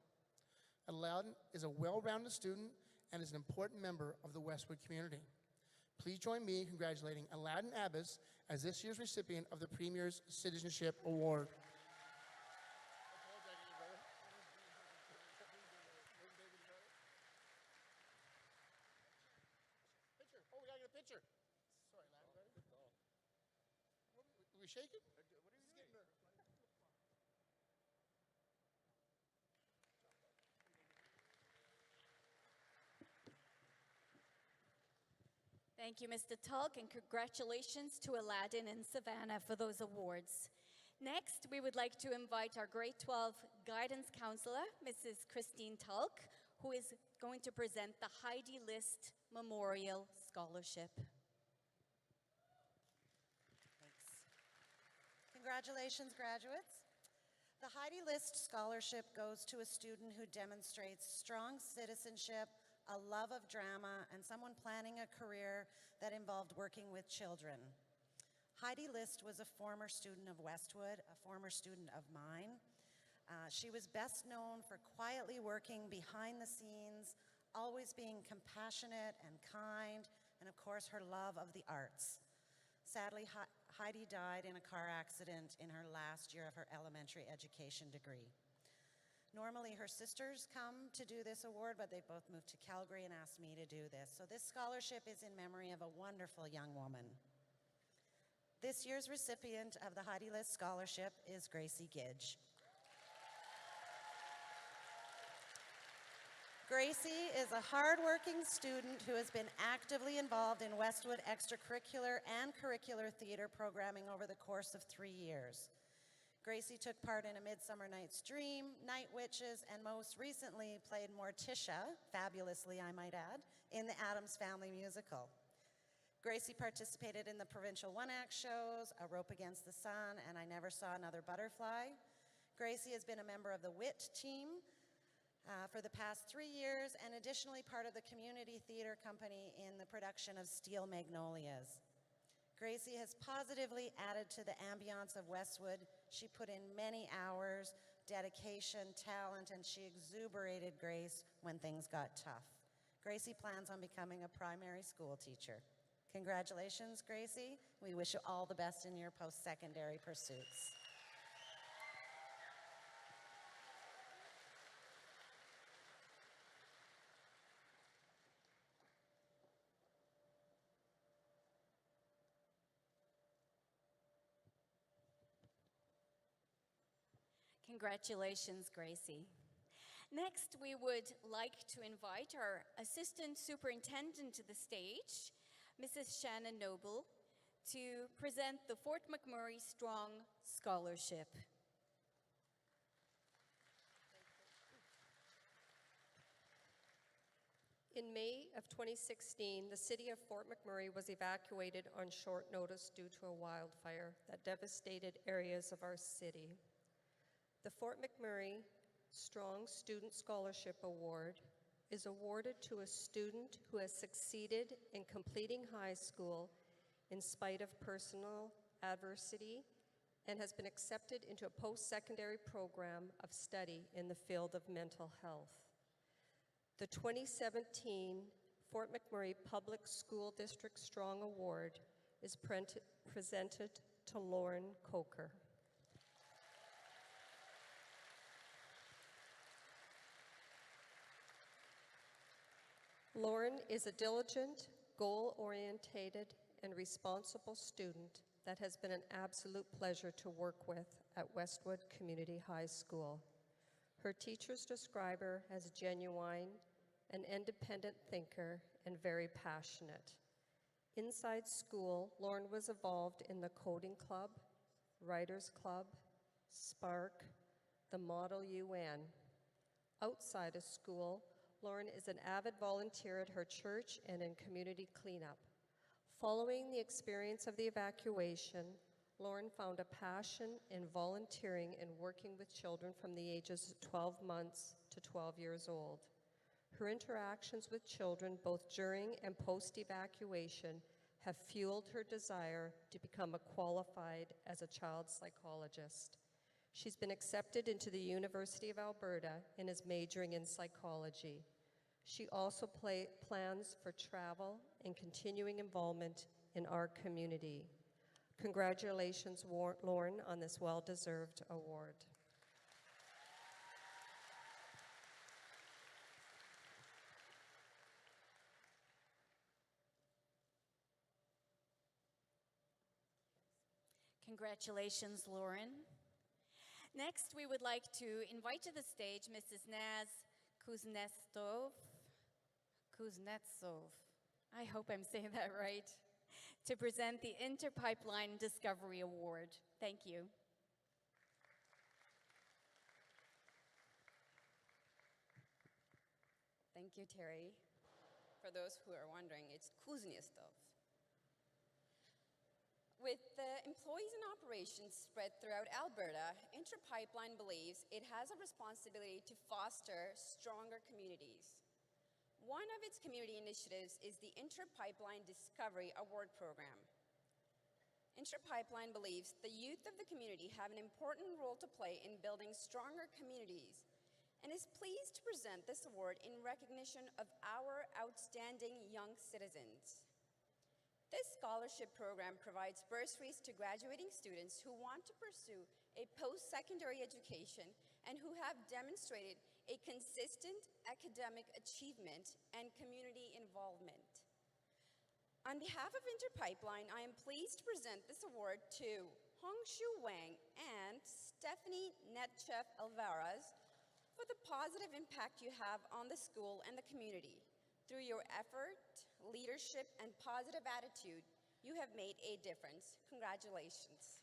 Aladdin is a well-rounded student and is an important member of the Westwood community. Please join me in congratulating Aladdin Abbas as this year's recipient of the Premier's Citizenship Award. Oh, we gotta get a picture. Sorry, Aladdin. Good call. Are we shaking? What are you getting? Thank you, Mr. Tulk, and congratulations to Aladdin and Savannah for those awards. Next, we would like to invite our grade 12 guidance counselor, Mrs. Christine Tulk, who is going to present the Heidi List Memorial Scholarship. Thanks. Congratulations, graduates. The Heidi List Scholarship goes to a student who demonstrates strong citizenship, a love of drama, and someone planning a career that involved working with children. Heidi List was a former student of Westwood, a former student of mine. She was best known for quietly working behind the scenes, always being compassionate and kind, and of course her love of the arts. Sadly, Heidi died in a car accident in her last year of her elementary education degree. Normally her sisters come to do this award, but they both moved to Calgary and asked me to do this. So this scholarship is in memory of a wonderful young woman. This year's recipient of the Heidi List Scholarship is Gracie Gidge. Gracie is a hardworking student who has been actively involved in Westwood extracurricular and curricular theater programming over the course of 3 years. Gracie took part in A Midsummer Night's Dream, Night Witches, and most recently played Morticia, fabulously I might add, in the Addams Family musical. Gracie participated in the provincial one-act shows, A Rope Against the Sun, and I Never Saw Another Butterfly. Gracie has been a member of the WIT team for the past 3 years, and additionally part of the community theater company in the production of Steel Magnolias. Gracie has positively added to the ambiance of Westwood. She put in many hours, dedication, talent, and she exuberated grace when things got tough. Gracie plans on becoming a primary school teacher. Congratulations, Gracie. We wish you all the best in your post-secondary pursuits. Congratulations, Gracie. Next, we would like to invite our Assistant Superintendent to the stage, Mrs. Shannon Noble, to present the Fort McMurray Strong Scholarship. In May of 2016, the city of Fort McMurray was evacuated on short notice due to a wildfire that devastated areas of our city. The Fort McMurray Strong Student Scholarship Award is awarded to a student who has succeeded in completing high school in spite of personal adversity and has been accepted into a post-secondary program of study in the field of mental health. The 2017 Fort McMurray Public School District Strong Award is presented to Lauren Coker. Lauren is a diligent, goal-orientated, and responsible student that has been an absolute pleasure to work with at Westwood Community High School. Her teachers describe her as genuine, an independent thinker, and very passionate. Inside school, Lauren was involved in the Coding Club, Writers Club, Spark, the Model UN. Outside of school, Lauren is an avid volunteer at her church and in community cleanup. Following the experience of the evacuation, Lauren found a passion in volunteering and working with children from the ages of 12 months to 12 years old. Her interactions with children, both during and post-evacuation, have fueled her desire to become qualified as a child psychologist. She's been accepted into the University of Alberta and is majoring in psychology. She also plans for travel and continuing involvement in our community. Congratulations, Lauren, on this well-deserved award. Congratulations, Lauren. Next, we would like to invite to the stage Mrs. Naz Kuznetsov. I hope I'm saying that right, to present the Interpipeline Discovery Award. Thank you. Thank you, Terry. For those who are wondering, it's Kuznetsov. With employees and operations spread throughout Alberta, Interpipeline believes it has a responsibility to foster stronger communities. One of its community initiatives is the Interpipeline Discovery Award Program. Interpipeline believes the youth of the community have an important role to play in building stronger communities and is pleased to present this award in recognition of our outstanding young citizens. This scholarship program provides bursaries to graduating students who want to pursue a post-secondary education and who have demonstrated a consistent academic achievement and community involvement. On behalf of Interpipeline, I am pleased to present this award to Hongshu Wang and Stephanie Netchef Alvarez, for the positive impact you have on the school and the community. Through your effort, leadership, and positive attitude, you have made a difference. Congratulations.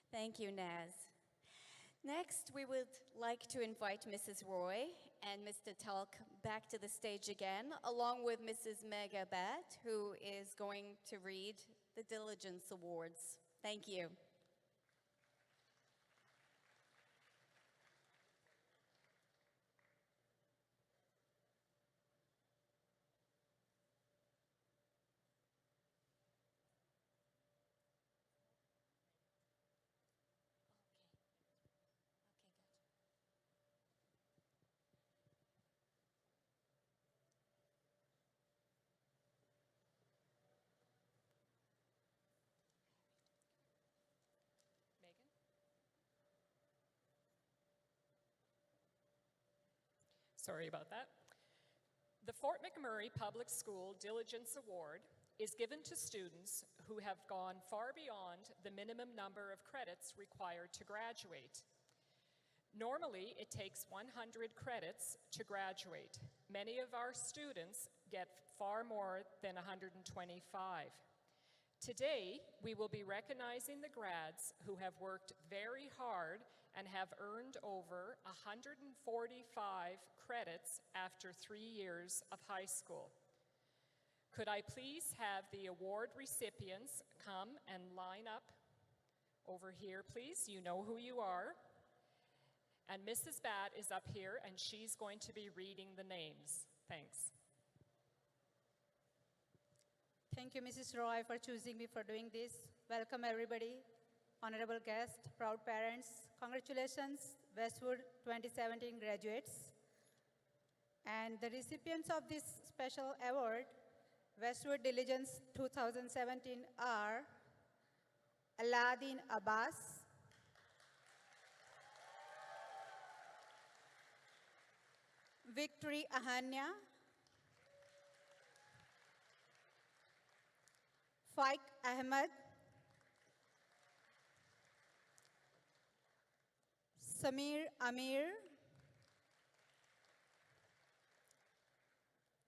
Thank you, Naz. Next, we would like to invite Mrs. Roy and Mr. Talk back to the stage again, along with Mrs. Megabat, who is going to read the Diligence Awards. Thank you. Sorry about that. The Fort McMurray Public School Diligence Award is given to students who have gone far beyond the minimum number of credits required to graduate. Normally, it takes 100 credits to graduate. Many of our students get far more than 125. Today, we will be recognizing the grads who have worked very hard and have earned over 145 credits after 3 years of high school. Could I please have the award recipients come and line up over here, please? You know who you are. And Mrs. Bat is up here, and she's going to be reading the names. Thanks. Thank you, Mrs. Roy, for choosing me for doing this. Welcome, everybody. Honorable guests, proud parents, congratulations, Westwood 2017 graduates. And the recipients of this special award, Westwood Diligence 2017 are Aladdin Abbas, Victory Ahanya, Faik Ahmed, Samir Amir,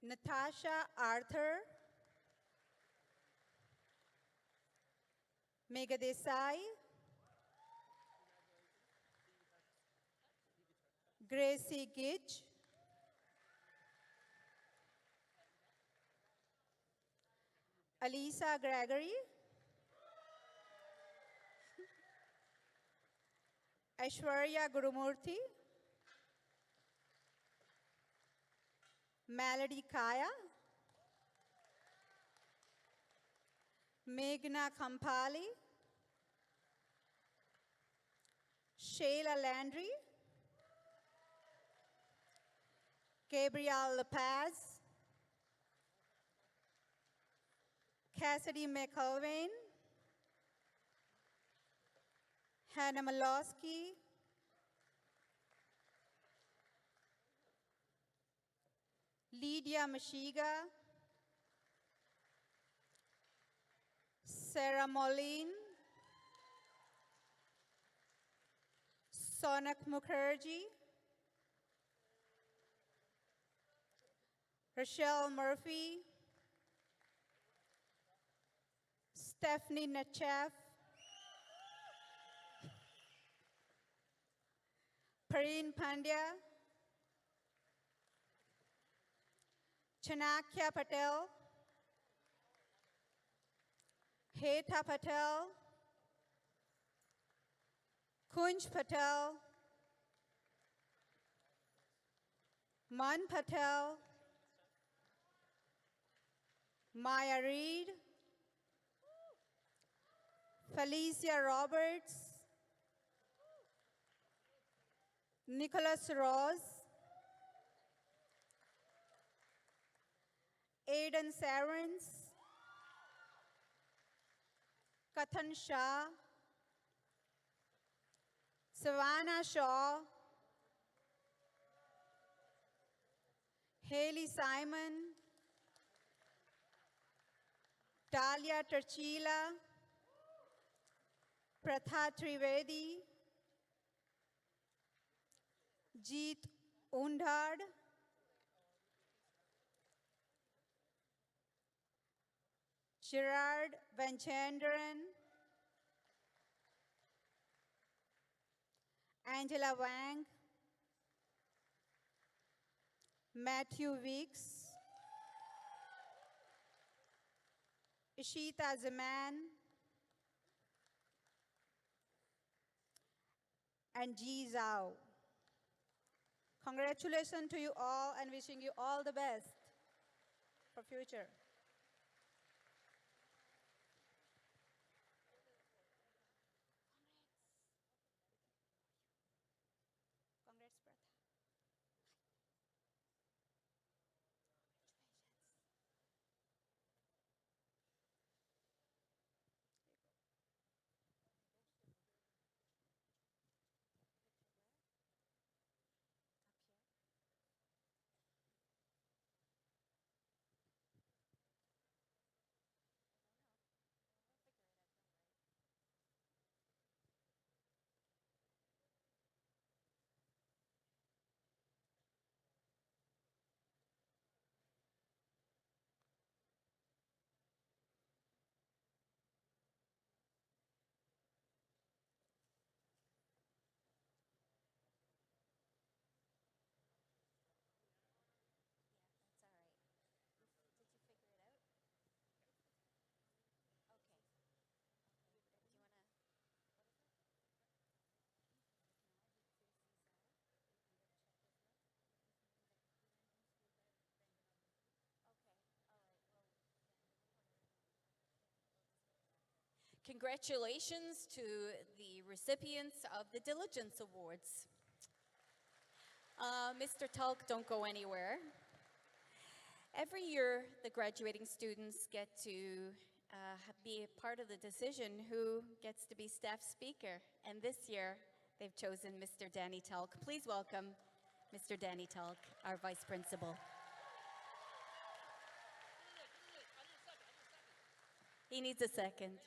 Natasha Arthur, Megha Desai, Gracie Gidge, Alisa Gregory, Aishwarya Gurumurthy, Melody Kaya, Meghna Khampali, Shayla Landry, Gabrielle Lopez, Cassidy McElwain, Hannah Malosky, Lydia Mashiga, Sarah Moline, Sonak Mukherjee, Rochelle Murphy, Stephanie Nachev, Pareen Pandya, Chanakya Patel, Heta Patel, Kunj Patel, Man Patel, Maya Reed, Felicia Roberts, Nicholas Ross, Aidan Sarens, Kathan Shah, Savannah Shaw, Haley Simon, Talia Terchila, Pratha Trivedi, Jeet Undhad, Gerard Vanchandran, Angela Wang, Matthew Weeks, Ishita Zaman, and Ji Zhao. Congratulations to you all and wishing you all the best for future. Congrats, Pratha. Congratulations to the recipients of the Diligence Awards. Mr. Tulk, don't go anywhere. Every year, the graduating students get to be a part of the decision who gets to be staff speaker. And this year, they've chosen Mr. Danny Tulk. Please welcome Mr. Danny Tulk, our vice principal. He needs a second.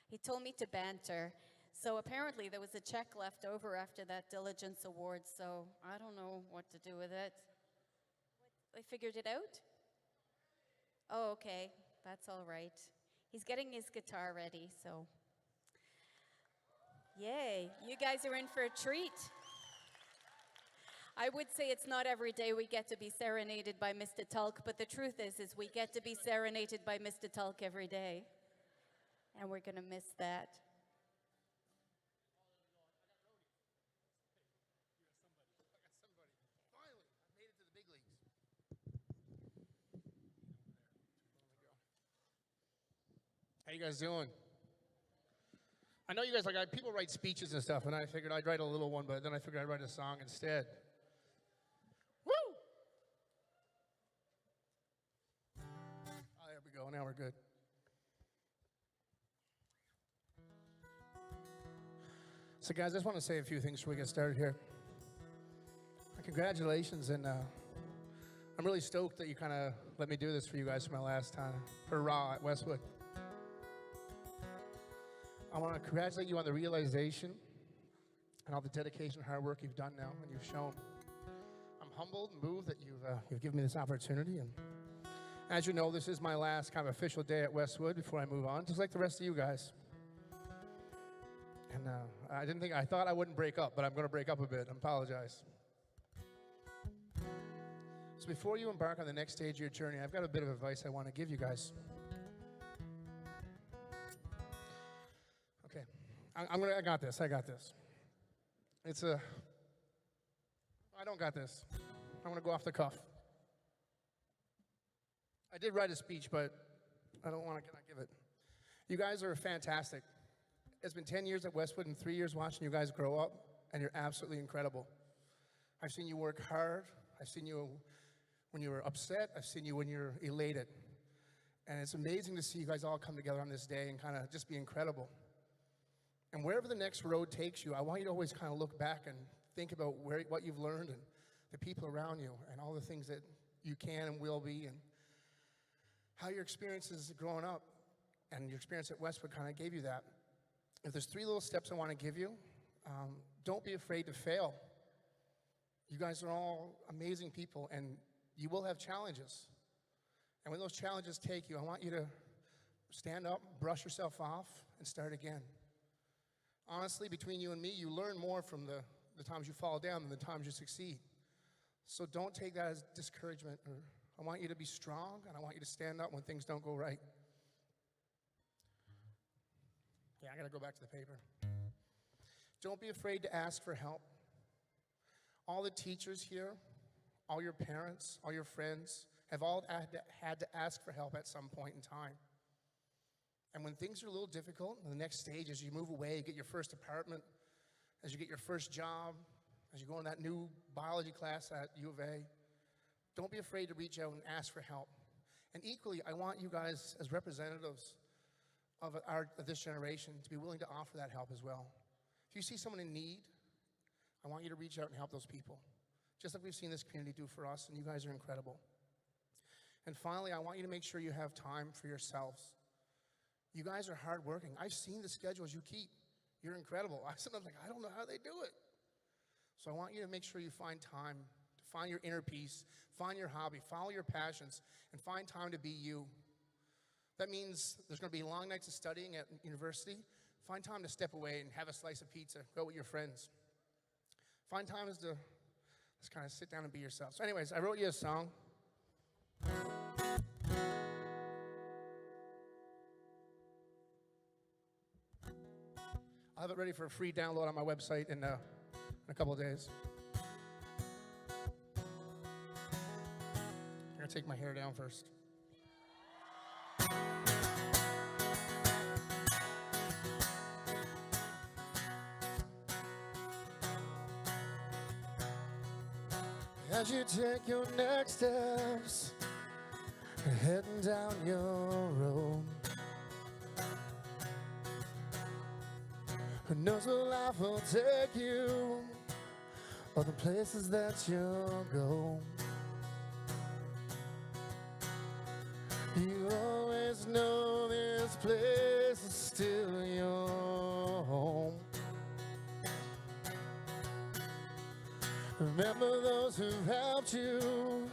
He told me to banter. So apparently there was a check left over after that Diligence Award, so I don't know what to do with it. They figured it out? Oh, okay. That's all right. He's getting his guitar ready, so. Yay. You guys are in for a treat. I would say it's not every day we get to be serenaded by Mr. Tulk, but the truth is we get to be serenaded by Mr. Tulk every day. And we're going to miss that. How you guys doing? I know you guys people write speeches and stuff, and I figured I'd write a little one, but then I figured I'd write a song instead. Woo! Oh, there we go. Now we're good. So, guys, I just want to say a few things before we get started here. Congratulations, and I'm really stoked that you kind of let me do this for you guys for my last time. Hurrah at Westwood. I want to congratulate you on the realization and all the dedication and hard work you've done now and you've shown. I'm humbled and moved that you've given me this opportunity. And as you know, this is my last kind of official day at Westwood before I move on, just like the rest of you guys. And I thought I wouldn't break up, but I'm going to break up a bit. I apologize. So before you embark on the next stage of your journey, I've got a bit of advice I want to give you guys. Okay, I got this. I don't got this. I'm going to go off the cuff. I did write a speech, but I don't want to give it. You guys are fantastic. It's been 10 years at Westwood and 3 years watching you guys grow up, and you're absolutely incredible. I've seen you work hard. I've seen you when you were upset. I've seen you when you're elated. And it's amazing to see you guys all come together on this day and kind of just be incredible. And wherever the next road takes you, I want you to always kind of look back and think about what you've learned and the people around you and all the things that you can and will be and how your experiences growing up and your experience at Westwood kind of gave you that. If there's 3 little steps I want to give you, don't be afraid to fail. You guys are all amazing people, and you will have challenges. And when those challenges take you, I want you to stand up, brush yourself off, and start again. Honestly, between you and me, you learn more from the times you fall down than the times you succeed. So don't take that as discouragement. I want you to be strong, and I want you to stand up when things don't go right. Yeah, I got to go back to the paper. Don't be afraid to ask for help. All the teachers here, all your parents, all your friends have all had to ask for help at some point in time. And when things are a little difficult, the next stage as you move away, you get your first apartment, as you get your first job, as you go in that new biology class at U of A, don't be afraid to reach out and ask for help. And equally, I want you guys as representatives of this generation to be willing to offer that help as well. If you see someone in need, I want you to reach out and help those people, just like we've seen this community do for us, and you guys are incredible. And finally, I want you to make sure you have time for yourselves. You guys are hardworking. I've seen the schedules you keep. You're incredible. I sometimes like, I don't know how they do it. So I want you to make sure you find time to find your inner peace, find your hobby, follow your passions, and find time to be you. That means there's going to be long nights of studying at university. Find time to step away and have a slice of pizza, go with your friends. Find times to just kind of sit down and be yourself. So anyways, I wrote you a song. I'll have it ready for a free download on my website in a couple of days. I'm going to take my hair down first. As you take your next steps, heading down your road, who knows where life will take you, or the places that you'll go. You always know this place is still your home. Remember those who helped you,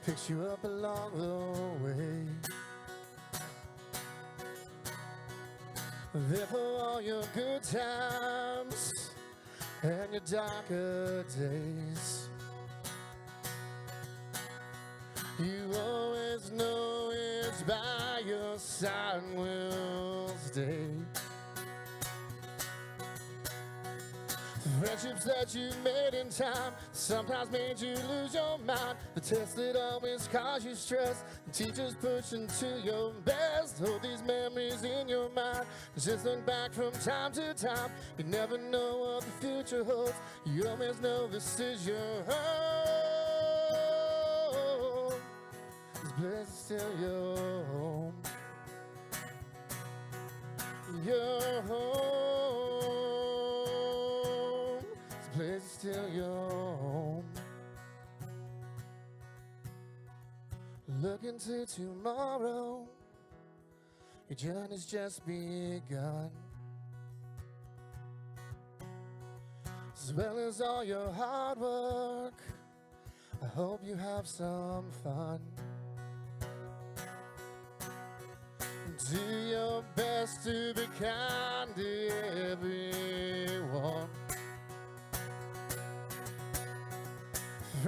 picked you up along the way. There for all your good times and your darker days. You always know it's by your side and will stay. Friendships that you made in time sometimes made you lose your mind. The tests that always cause you stress, the teachers pushing to your best. Hold these memories in your mind, just look back from time to time. You never know what the future holds. You always know this is your home. This place is still your home. Your home. Place is still your home. Look into tomorrow. Your journey's just begun. As well as all your hard work, I hope you have some fun. Do your best to be kind to everyone.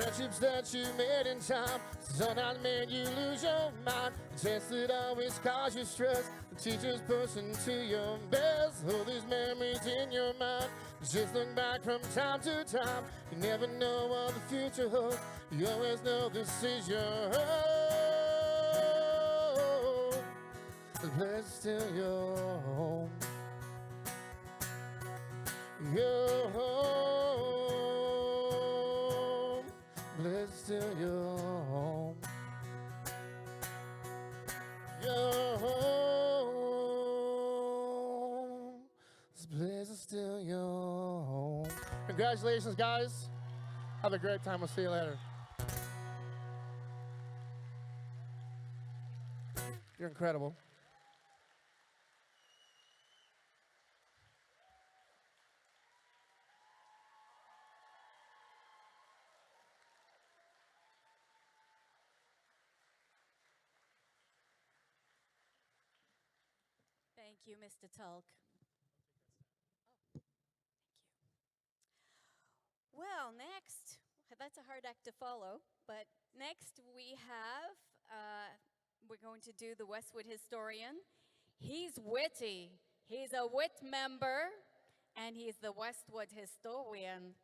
friendships that you made in time sometimes made you lose your mind. The chance that always cause you stress. The teacher's person to your best. Hold these memories in your mind. Just look back from time to time. You never know what the future holds. You always know this is your home. The place is still your home. Your home. Place is still your home. Your home. This place is still your home. Congratulations, guys. Have a great time. We'll see you later. You're incredible. Thank you, Mr. Tulk. Well, next, that's a hard act to follow, but next we have, we're going to do the Westwood historian. He's witty, he's a wit member, and he's the Westwood historian.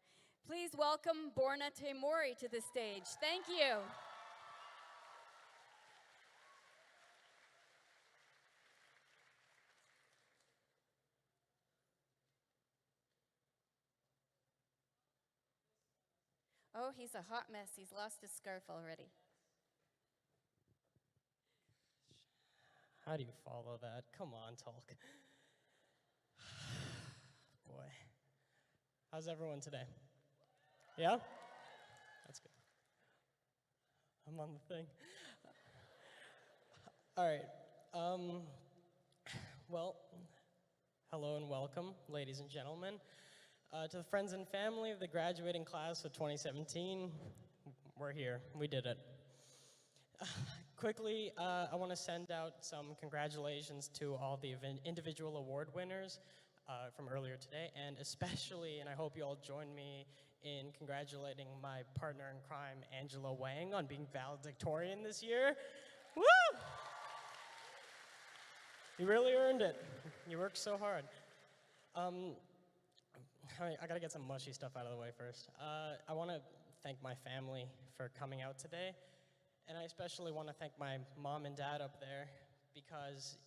Please welcome Borna Temori to the stage. Thank you. Oh, he's a hot mess. He's lost his scarf already. How do you follow that? Come on, Tulk. Boy. How's everyone today? Yeah? That's good. I'm on the thing. All right. Well, hello and welcome, ladies and gentlemen. To the friends and family of the graduating class of 2017, we're here. We did it. Quickly, I want to send out some congratulations to all the individual award winners from earlier today, and especially, and I hope you all join me in congratulating my partner in crime, Angela Wang, on being valedictorian this year. Woo! You really earned it. You worked so hard. I gotta get some mushy stuff out of the way first. I want to thank my family for coming out today, and I especially want to thank my mom and dad up there because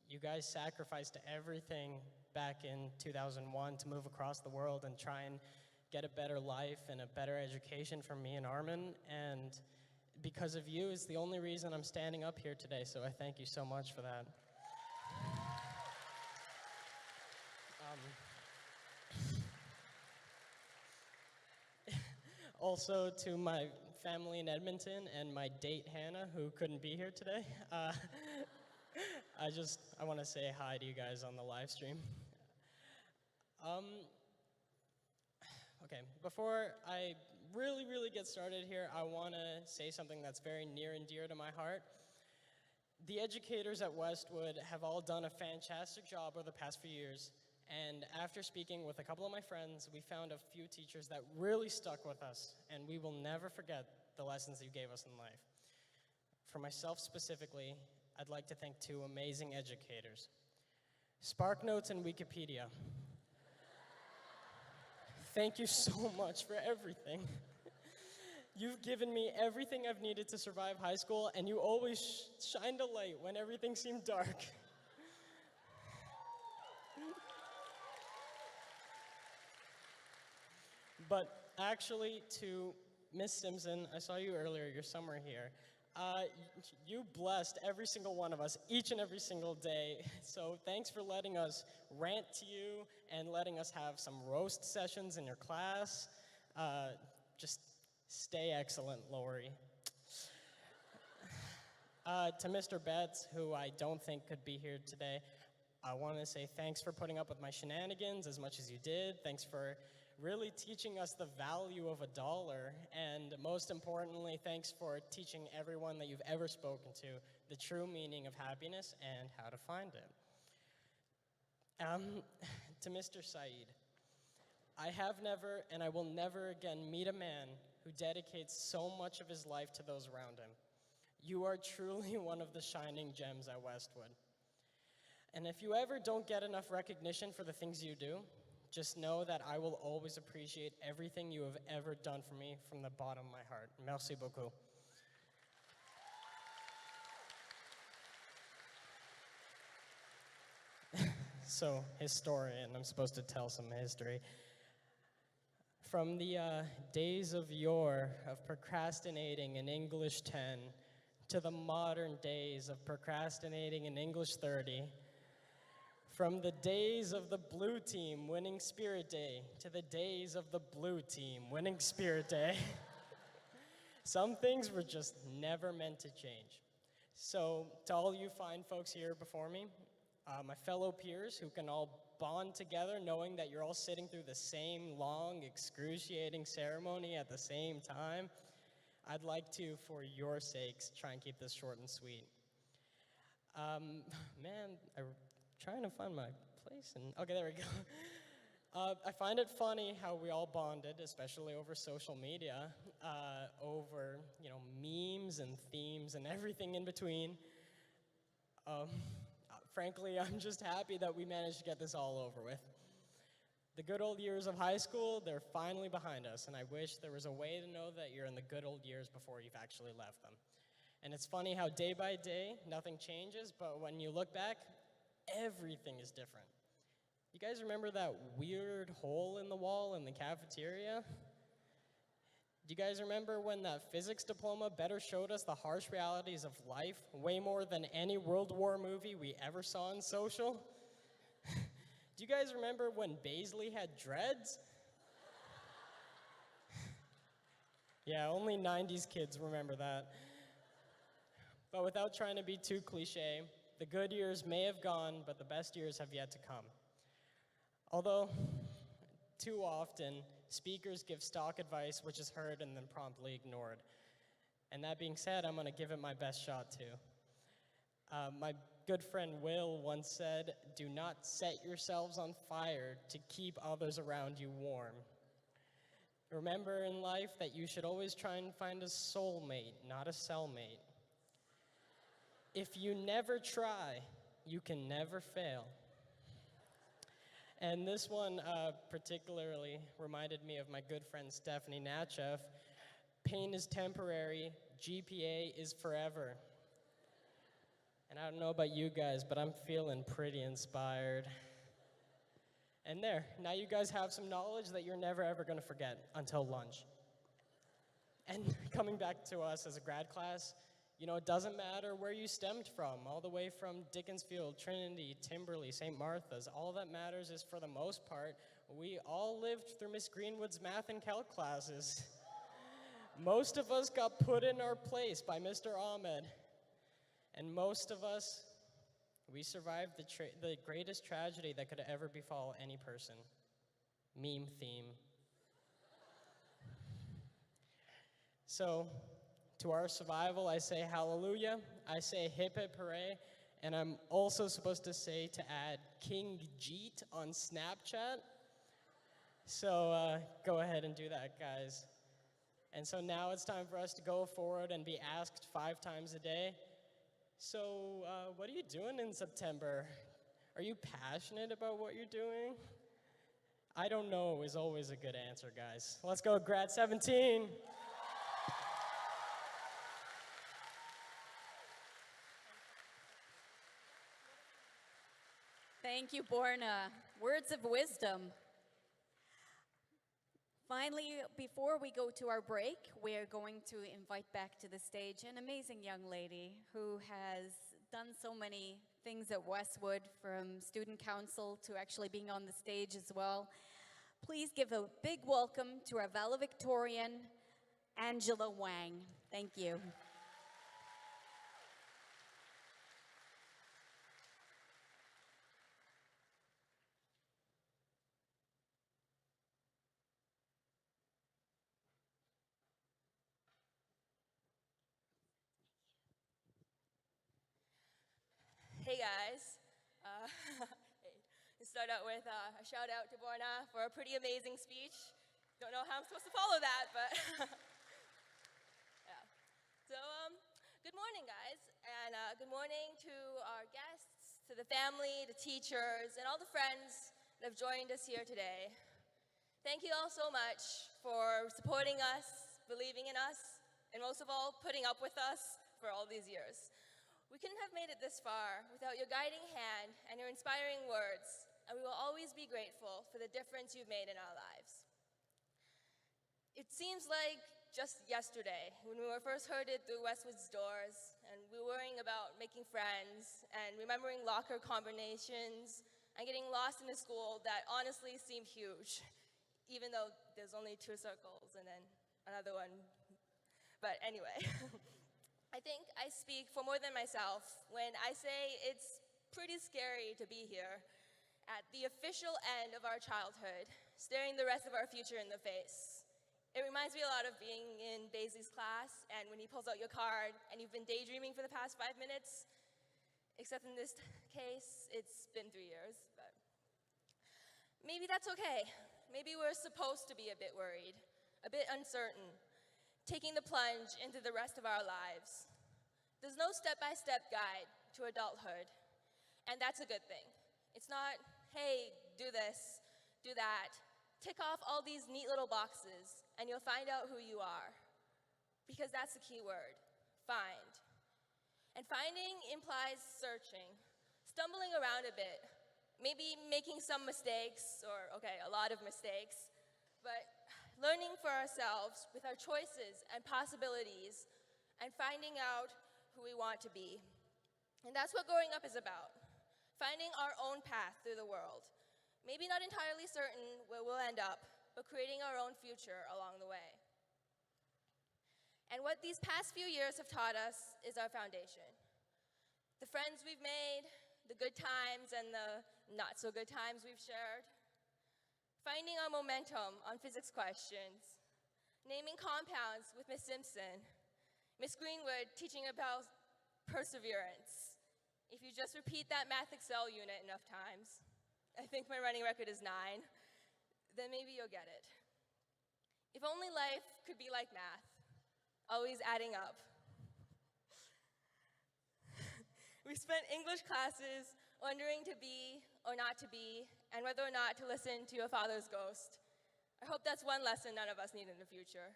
you guys sacrificed everything back in 2001 to move across the world and try and get a better life and a better education for me and Armin, and because of you is the only reason I'm standing up here today, so I thank you so much for that. Also, to my family in Edmonton and my date, Hannah, who couldn't be here today, I want to say hi to you guys on the live stream. Okay, before I really get started here, I want to say something that's very near and dear to my heart. The educators at Westwood have all done a fantastic job over the past few years. And after speaking with a couple of my friends, we found a few teachers that really stuck with us, and we will never forget the lessons you gave us in life. For myself specifically, I'd like to thank two amazing educators, SparkNotes and Wikipedia. Thank you so much for everything. You've given me everything I've needed to survive high school, and you always shined a light when everything seemed dark. But actually, to Miss Simpson, I saw you earlier, your summer here. You blessed every single one of us, each and every single day. So thanks for letting us rant to you and letting us have some roast sessions in your class. Just stay excellent, Lori. To Mr. Betts, who I don't think could be here today, I want to say thanks for putting up with my shenanigans as much as you did. Thanks for really teaching us the value of $1, and most importantly, thanks for teaching everyone that you've ever spoken to the true meaning of happiness and how to find it. To Mr. Saeed, I have never and I will never again meet a man who dedicates so much of his life to those around him. You are truly one of the shining gems at Westwood. And if you ever don't get enough recognition for the things you do, just know that I will always appreciate everything you have ever done for me from the bottom of my heart. Merci beaucoup. So, historian, I'm supposed to tell some history. From the days of yore of procrastinating in English 10 to the modern days of procrastinating in English 30, from the days of the blue team winning Spirit Day to the days of the blue team winning Spirit Day, some things were just never meant to change. So, to all you fine folks here before me, my fellow peers who can all bond together knowing that you're all sitting through the same long, excruciating ceremony at the same time, I'd like to, for your sakes, try and keep this short and sweet. Man, I'm trying to find my place, and okay, there we go. I find it funny how we all bonded, especially over social media, over, memes and themes and everything in between. Frankly, I'm just happy that we managed to get this all over with. The good old years of high school, they're finally behind us, and I wish there was a way to know that you're in the good old years before you've actually left them. And it's funny how day by day, nothing changes, but when you look back, everything is different. You guys remember that weird hole in the wall in the cafeteria? Do you guys remember when that physics diploma better showed us the harsh realities of life way more than any World War movie we ever saw on social? Do you guys remember when Baisley had dreads? Yeah, only 90s kids remember that. But without trying to be too cliche, the good years may have gone, but the best years have yet to come. Although, too often, speakers give stock advice which is heard and then promptly ignored. And that being said, I'm going to give it my best shot too. My good friend Will once said, "Do not set yourselves on fire to keep others around you warm." Remember in life that you should always try and find a soulmate, not a cellmate. If you never try, you can never fail. And this one particularly reminded me of my good friend Stephanie Natchev. Pain is temporary, GPA is forever. And I don't know about you guys, but I'm feeling pretty inspired. And there, now you guys have some knowledge that you're never ever gonna forget until lunch. And coming back to us as a grad class, it doesn't matter where you stemmed from, all the way from Dickinsfield, Trinity, Timberley, St. Martha's. All that matters is, for the most part, we all lived through Miss Greenwood's math and calc classes. Most of us got put in our place by Mr. Ahmed. And most of us, we survived the greatest tragedy that could ever befall any person. Meme theme. So, to our survival, I say hallelujah, I say hip hip hooray, and I'm also supposed to say to add King Jeet on Snapchat. So go ahead and do that, guys. And so now it's time for us to go forward and be asked 5 times a day. So what are you doing in September? Are you passionate about what you're doing? I don't know is always a good answer, guys. Let's go, Grad 17. Thank you, Borna. Words of wisdom. Finally, before we go to our break, we're going to invite back to the stage an amazing young lady who has done so many things at Westwood, from student council to actually being on the stage as well. Please give a big welcome to our valedictorian, Angela Wang. Thank you. Hey guys, let's start out with a shout out to Borna for a pretty amazing speech. Don't know how I'm supposed to follow that, but good morning to our guests, to the family, the teachers, and all the friends that have joined us here today. Thank you all so much for supporting us, believing in us, and most of all, putting up with us for all these years. We couldn't have made it this far without your guiding hand and your inspiring words, and we will always be grateful for the difference you've made in our lives. It seems like just yesterday when we were first herded through Westwood's doors, and we were worrying about making friends and remembering locker combinations and getting lost in a school that honestly seemed huge, even though there's only 2 circles and then another one. But anyway, I think I speak for more than myself when I say it's pretty scary to be here at the official end of our childhood, staring the rest of our future in the face. It reminds me a lot of being in Baisley's class, and when he pulls out your card, and you've been daydreaming for the past 5 minutes, except in this case, it's been 3 years, but maybe that's okay. Maybe we're supposed to be a bit worried, a bit uncertain, taking the plunge into the rest of our lives. There's no step-by-step guide to adulthood, and that's a good thing. It's not, hey, do this, do that, tick off all these neat little boxes, and you'll find out who you are. Because that's the key word, find. And finding implies searching, stumbling around a bit, maybe making some mistakes, or okay, a lot of mistakes, but learning for ourselves with our choices and possibilities, and finding out who we want to be. And that's what growing up is about, finding our own path through the world. Maybe not entirely certain where we'll end up, but creating our own future along the way. And what these past few years have taught us is our foundation. The friends we've made, the good times and the not so good times we've shared, finding our momentum on physics questions, naming compounds with Miss Simpson, Miss Greenwood teaching about perseverance. If you just repeat that math Excel unit enough times, I think my running record is 9, then maybe you'll get it. If only life could be like math, always adding up. We spent English classes wondering to be or not to be, and whether or not to listen to your father's ghost. I hope that's one lesson none of us need in the future.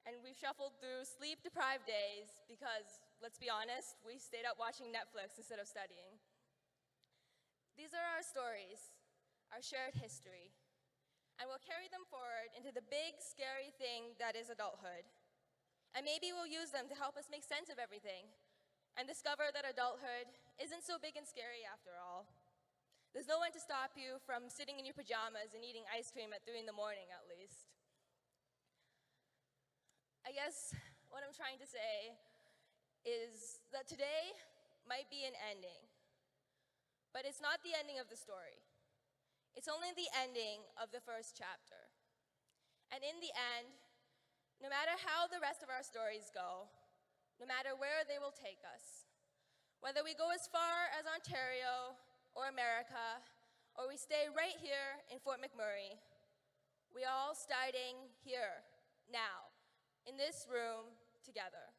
And we've shuffled through sleep-deprived days because, let's be honest, we stayed up watching Netflix instead of studying. These are our stories, our shared history, and we'll carry them forward into the big, scary thing that is adulthood. And maybe we'll use them to help us make sense of everything and discover that adulthood isn't so big and scary after all. There's no one to stop you from sitting in your pajamas and eating ice cream at 3 in the morning, at least. I guess what I'm trying to say is that today might be an ending, but it's not the ending of the story. It's only the ending of the first chapter. And in the end, no matter how the rest of our stories go, no matter where they will take us, whether we go as far as Ontario or America, or we stay right here in Fort McMurray, we are all starting here, now, in this room, together.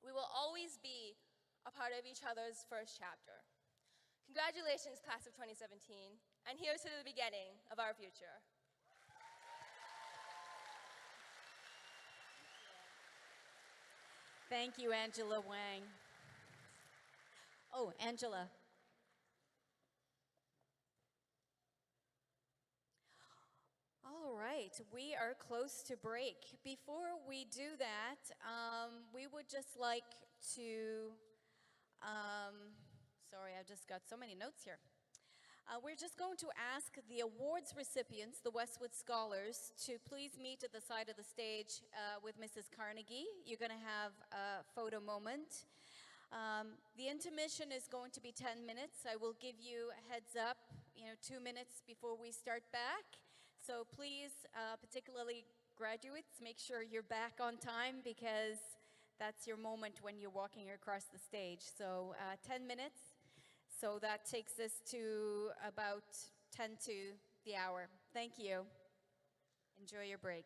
We will always be a part of each other's first chapter. Congratulations, class of 2017, and here's to the beginning of our future. Thank you, Angela Wang. Oh, Angela. All right, we are close to break. Before we do that, we would just like to, sorry, I've just got so many notes here. We're just going to ask the awards recipients, the Westwood Scholars, to please meet at the side of the stage with Mrs. Carnegie. You're going to have a photo moment. The intermission is going to be 10 minutes. I will give you a heads up, 2 minutes before we start back. So please, particularly graduates, make sure you're back on time because that's your moment when you're walking across the stage. So 10 minutes. So that takes us to about 10 to the hour. Thank you. Enjoy your break.